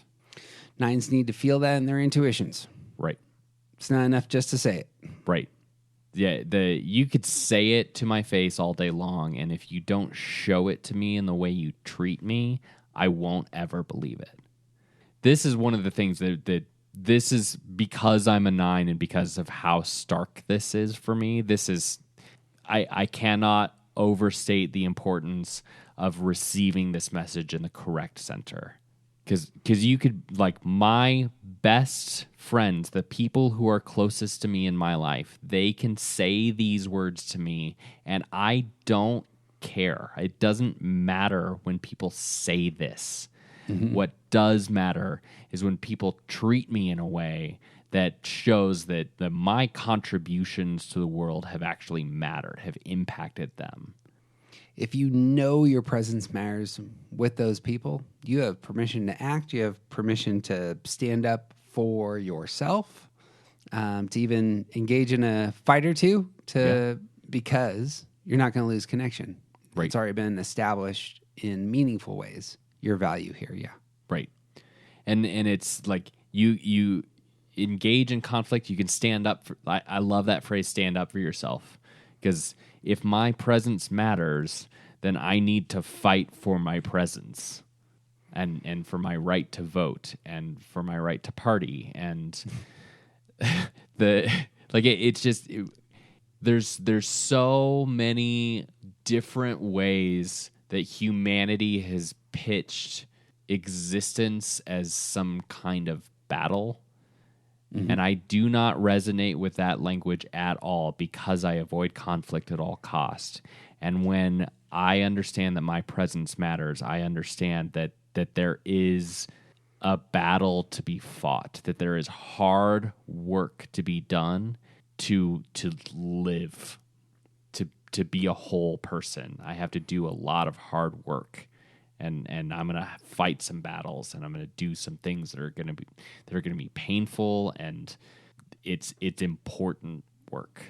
9s need to feel that in their intuitions. Right. It's not enough just to say it. Right. Yeah, you could say it to my face all day long, and if you don't show it to me in the way you treat me, I won't ever believe it. This is one of the things that this is, because I'm a 9 and because of how stark this is for me, this is, I cannot overstate the importance of receiving this message in the correct center. Because you could, like, my best friends, the people who are closest to me in my life, they can say these words to me, and I don't care. It doesn't matter when people say this. Mm-hmm. What does matter is when people treat me in a way that shows that my contributions to the world have actually mattered, have impacted them. If you know your presence matters with those people, you have permission to act. You have permission to stand up for yourself, to even engage in a fight or two, because you're not going to lose connection. Right. It's already been established in meaningful ways. Your value here, yeah. Right. And it's like you engage in conflict. You can stand up for. I love that phrase, stand up for yourself, because if my presence matters, then I need to fight for my presence and for my right to vote and for my right to party. And there's so many different ways that humanity has pitched existence as some kind of battle. Mm-hmm. And I do not resonate with that language at all, because I avoid conflict at all cost. And when I understand that my presence matters, I understand that there is a battle to be fought, that there is hard work to be done to live, to be a whole person. I have to do a lot of hard work. And I'm gonna fight some battles, and I'm gonna do some things that are gonna be painful, and it's important work.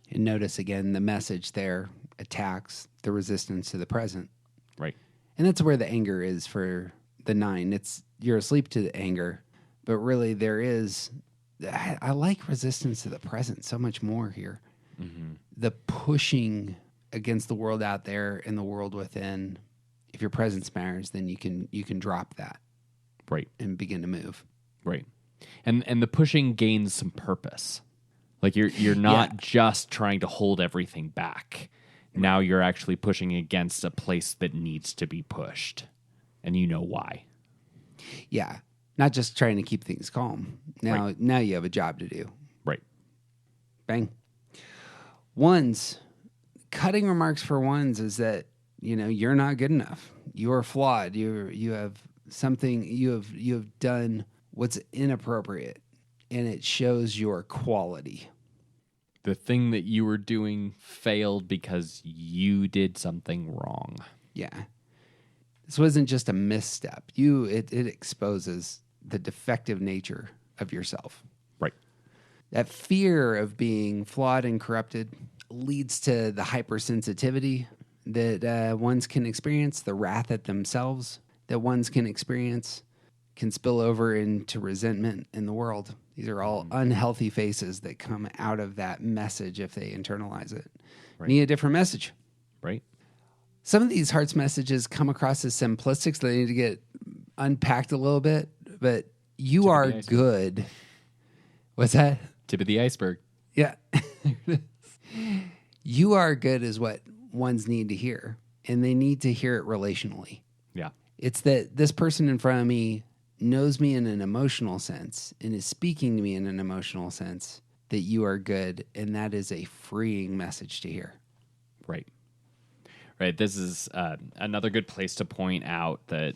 And notice again, the message there attacks the resistance to the present, right? And that's where the anger is for the 9. It's you're asleep to the anger, but really there is. I like resistance to the present so much more here. Mm-hmm. The pushing against the world out there and the world within. If your presence matters, then you can drop that, right, and begin to move, right, and the pushing gains some purpose. Like you're not just trying to hold everything back. Now you're actually pushing against a place that needs to be pushed, and you know why. Yeah, not just trying to keep things calm. Now you have a job to do. Right. Bang. 1s, cutting remarks for 1s is that. You're not good enough. You are flawed. You have something. You have done what's inappropriate, and it shows your quality. The thing that you were doing failed because you did something wrong. Yeah, this wasn't just a misstep. It exposes the defective nature of yourself. Right. That fear of being flawed and corrupted leads to the hypersensitivity that 1s can experience, the wrath at themselves that 1s can experience, can spill over into resentment in the world. These are all unhealthy faces that come out of that message if they internalize it. Right. Need a different message. Right. Some of these hearts messages come across as simplistic, so they need to get unpacked a little bit, but you are good. What's that? Tip of the iceberg. Yeah. You are good is what 1s need to hear, and they need to hear it relationally. Yeah. It's that this person in front of me knows me in an emotional sense and is speaking to me in an emotional sense, that you are good, and that is a freeing message to hear. Right. Right. This is another good place to point out that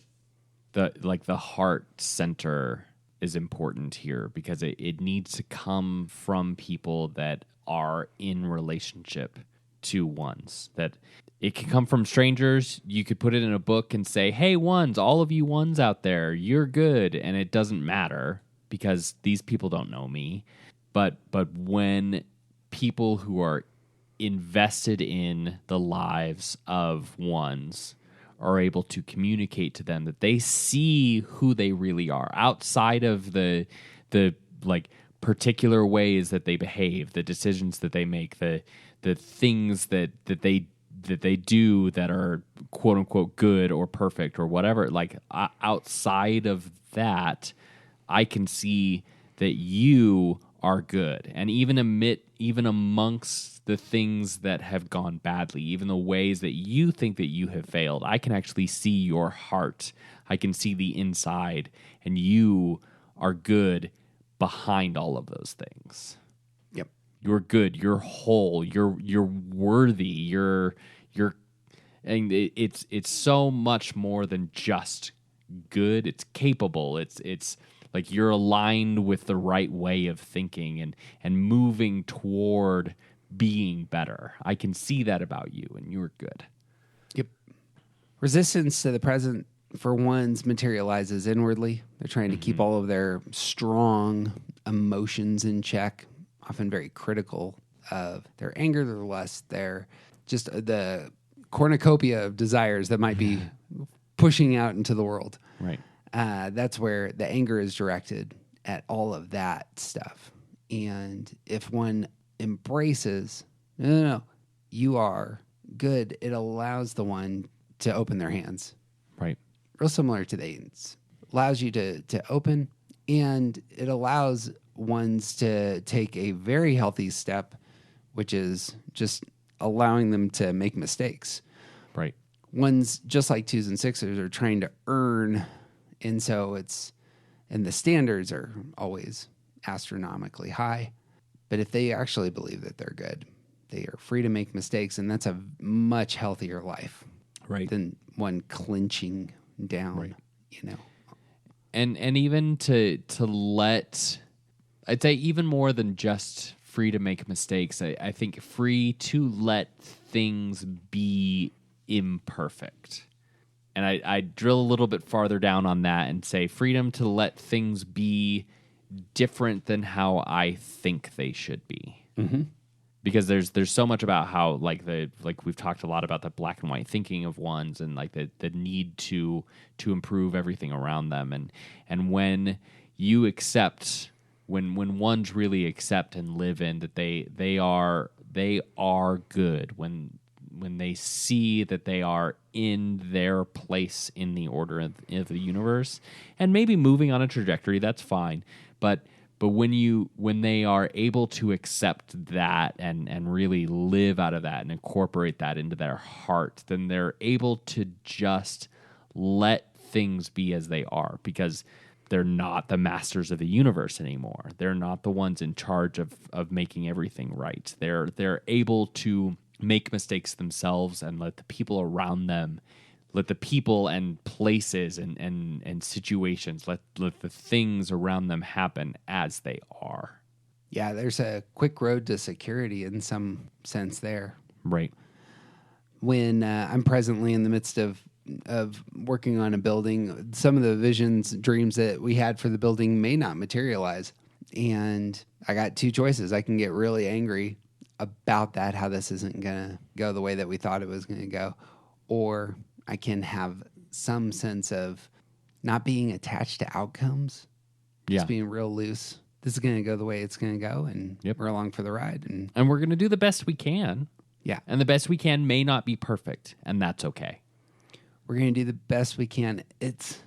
the heart center is important here, because it needs to come from people that are in relationship to 1s. That it can come from strangers. You could put it in a book and say, hey, 1s, all of you 1s out there, you're good. And it doesn't matter, because these people don't know me. But when people who are invested in the lives of 1s are able to communicate to them that they see who they really are outside of the like particular ways that they behave, the decisions that they make, the things that they do that are quote unquote good or perfect or whatever. Like outside of that, I can see that you are good. And even amongst the things that have gone badly, even the ways that you think that you have failed, I can actually see your heart. I can see the inside, and you are good behind all of those things. Yep. You're good. You're whole. You're worthy. And it's so much more than just good. It's capable. It's like you're aligned with the right way of thinking and moving toward being better. I can see that about you, and you're good. Yep. Resistance to the present for ones materializes inwardly. They're trying to keep all of their strong emotions in check, often very critical of their anger, their lust, their just the cornucopia of desires that might be pushing out into the world. Right. That's where the anger is directed at all of that stuff. And if one embraces, no, you are good, it allows the one to open their hands. Right. Real similar to the Aidens. Allows you to open, and it allows ones to take a very healthy step, which is just allowing them to make mistakes. Right. Ones, just like 2s and 6s, are trying to earn, and so and the standards are always astronomically high. But if they actually believe that they're good, they are free to make mistakes, and that's a much healthier life, Right. than one clinching down. Right. You know. And even to let, I'd say even more than just free to make mistakes, I think free to let things be imperfect. And I drill a little bit farther down on that and say freedom to let things be different than how I think they should be. Mm-hmm. Because there's so much about how like we've talked a lot about the black and white thinking of ones, and like the need to improve everything around them, and when you accept, when ones really accept and live in that they are good, when they see that they are in their place in the order of the universe, and maybe moving on a trajectory, that's fine, but when they are able to accept that and really live out of that and incorporate that into their heart, then they're able to just let things be as they are, because they're not the masters of the universe anymore. They're not the ones in charge of making everything right. They're able to make mistakes themselves and let the people around them, let the people and places and situations, let the things around them happen as they are. Yeah, there's a quick road to security in some sense there. Right. When I'm presently in the midst of working on a building, some of the visions, dreams that we had for the building may not materialize. And I got two choices. I can get really angry about that, how this isn't going to go the way that we thought it was going to go. Or I can have some sense of not being attached to outcomes. Yeah. Just being real loose. This is going to go the way it's going to go, and Yep. we're along for the ride. And we're going to do the best we can. Yeah. And the best we can may not be perfect, and that's okay. We're going to do the best we can. It's,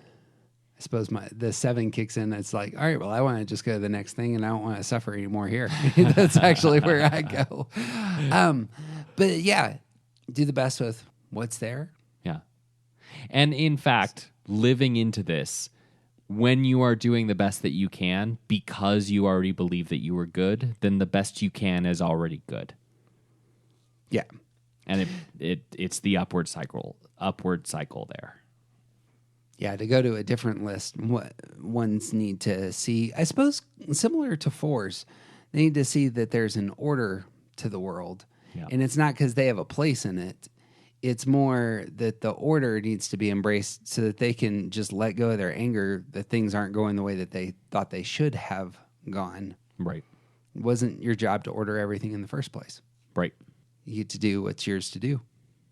I suppose the 7 kicks in. It's like, all right, well, I want to just go to the next thing, and I don't want to suffer anymore here. That's actually where I go. But yeah, do the best with what's there. Yeah. And in fact, living into this, when you are doing the best that you can because you already believe that you are good, then the best you can is already good. Yeah. And it's the upward cycle there. Yeah, to go to a different list, what ones need to see, I suppose, similar to 4s, they need to see that there's an order to the world. Yeah. And it's not because they have a place in it. It's more that the order needs to be embraced so that they can just let go of their anger that things aren't going the way that they thought they should have gone. Right. It wasn't your job to order everything in the first place. Right. You get to do what's yours to do.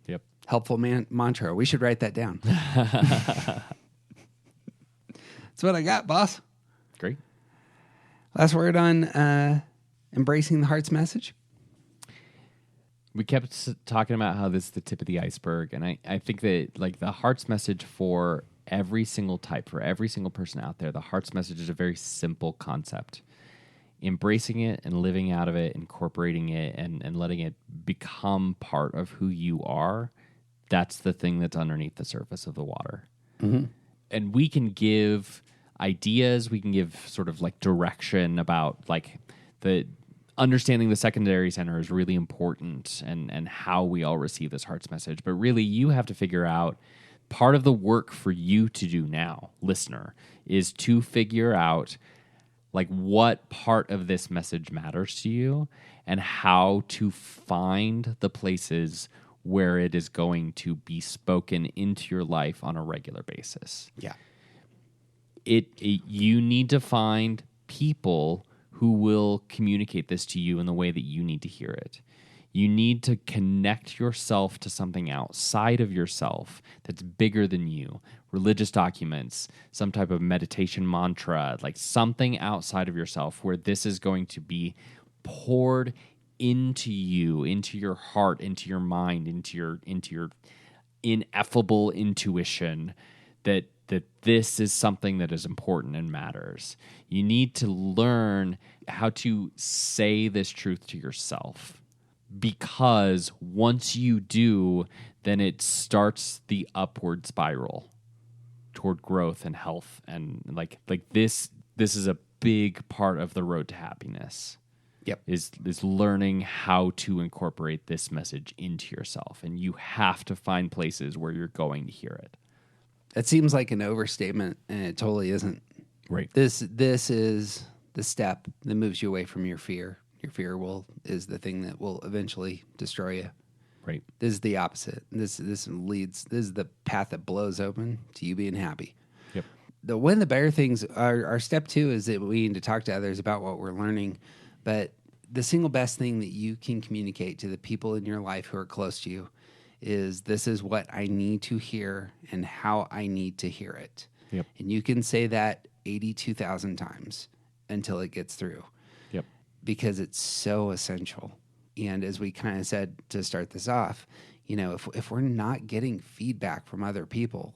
Yep. Helpful mantra. We should write that down. That's what I got, boss. Great. Last word on embracing the heart's message. We kept talking about how this is the tip of the iceberg, and I think that like the heart's message for every single type, for every single person out there, the heart's message is a very simple concept. embracing it and living out of it, incorporating it and letting it become part of who you are, that's the thing that's underneath the surface of the water. And we can give ideas, we can give sort of like direction about like the understanding the secondary center is really important and how we all receive this heart's message. But really, you have to figure out part of the work for you to do now, listener, is to figure out like what part of this message matters to you and how to find the places where it is going to be spoken into your life on a regular basis. Yeah. You need to find people who will communicate this to you in the way that you need to hear it. You need to connect yourself to something outside of yourself that's bigger than you. Religious documents, some type of meditation mantra, like something outside of yourself where this is going to be poured into you, into your heart, into your mind, into your ineffable intuition that this is something that is important and matters. You need to learn how to say this truth to yourself, because once you do, then it starts the upward spiral toward growth and health, and like this is a big part of the road to happiness. Yep. Is learning how to incorporate this message into yourself, and you have to find places where you're going to hear it. It seems like an overstatement, and it totally isn't. Right. This is the step that moves you away from your fear. Your fear is the thing that will eventually destroy you. Right. This is the opposite. This is the path that blows open to you being happy. Yep. One of the better things, our step 2 is that we need to talk to others about what we're learning. But the single best thing that you can communicate to the people in your life who are close to you is, this is what I need to hear and how I need to hear it. Yep. And you can say that 82,000 times until it gets through. Yep. Because it's so essential. And as we kind of said to start this off, if we're not getting feedback from other people,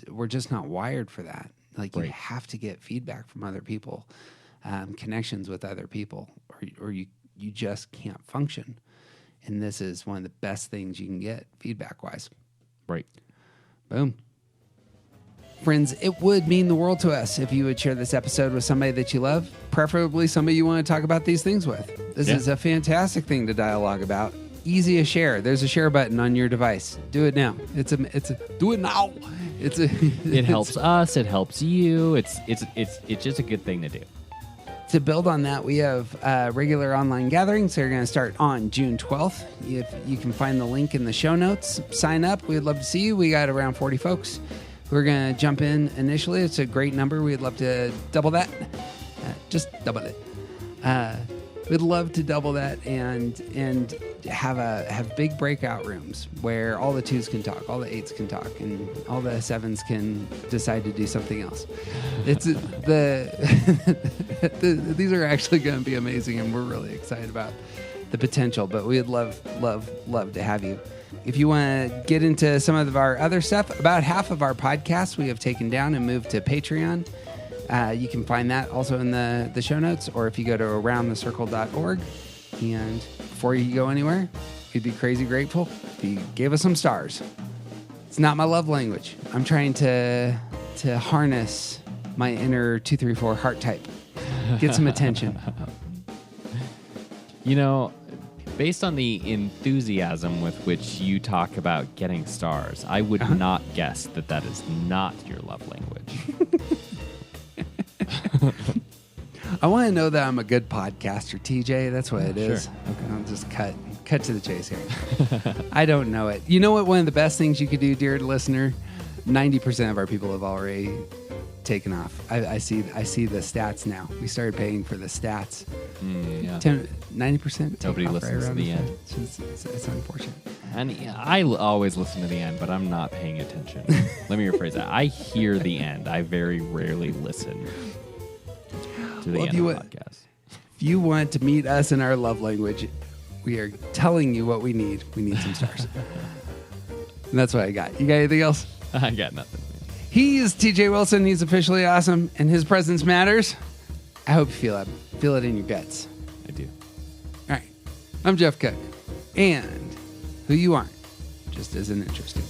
we're just not wired for that. Like, right. You have to get feedback from other people, connections with other people, or you just can't function. And this is one of the best things you can get feedback-wise. Right. Boom. Friends, it would mean the world to us if you would share this episode with somebody that you love, preferably somebody you want to talk about these things with. This is a fantastic thing to dialogue about. Easy to share. There's a share button on your device. Do it now. Do it now. It helps us. It helps you. It's just a good thing to do. To build on that, we have regular online gatherings. They're going to start on June 12th. You can find the link in the show notes. Sign up. We'd love to see you. We got around 40 folks who are going to jump in initially. It's a great number. We'd love to double that. Just double it. We'd love to double that and have big breakout rooms where all the 2s can talk, all the 8s can talk, and all the 7s can decide to do something else. These are actually going to be amazing, and we're really excited about the potential. But we'd love to have you. If you want to get into some of our other stuff, about half of our podcasts we have taken down and moved to Patreon. You can find that also in the show notes, or if you go to aroundthecircle.org. And before you go anywhere, we'd be crazy grateful if you gave us some stars. It's not my love language. I'm trying to harness my inner 234 heart type. Get some attention. Based on the enthusiasm with which you talk about getting stars, I would not guess that is not your love language. I want to know that I'm a good podcaster, TJ. That's what it is. Sure. Okay. I'll just cut to the chase here. I don't know it. You know what? One of the best things you could do, dear listener, 90% of our people have already taken off. I see the stats now. We started paying for the stats. 90%. Nobody listens to the end. It's unfortunate. And I always listen to the end, but I'm not paying attention. Let me rephrase that. I hear the end. I very rarely listen to the end of the podcast. If you want to meet us in our love language, we are telling you what we need. We need some stars. And that's what I got. You got anything else? I got nothing. He is TJ Wilson. He's officially awesome, and his presence matters. I hope you feel it in your guts. I do. All right. I'm Jeff Cook. And who you aren't just isn't interesting.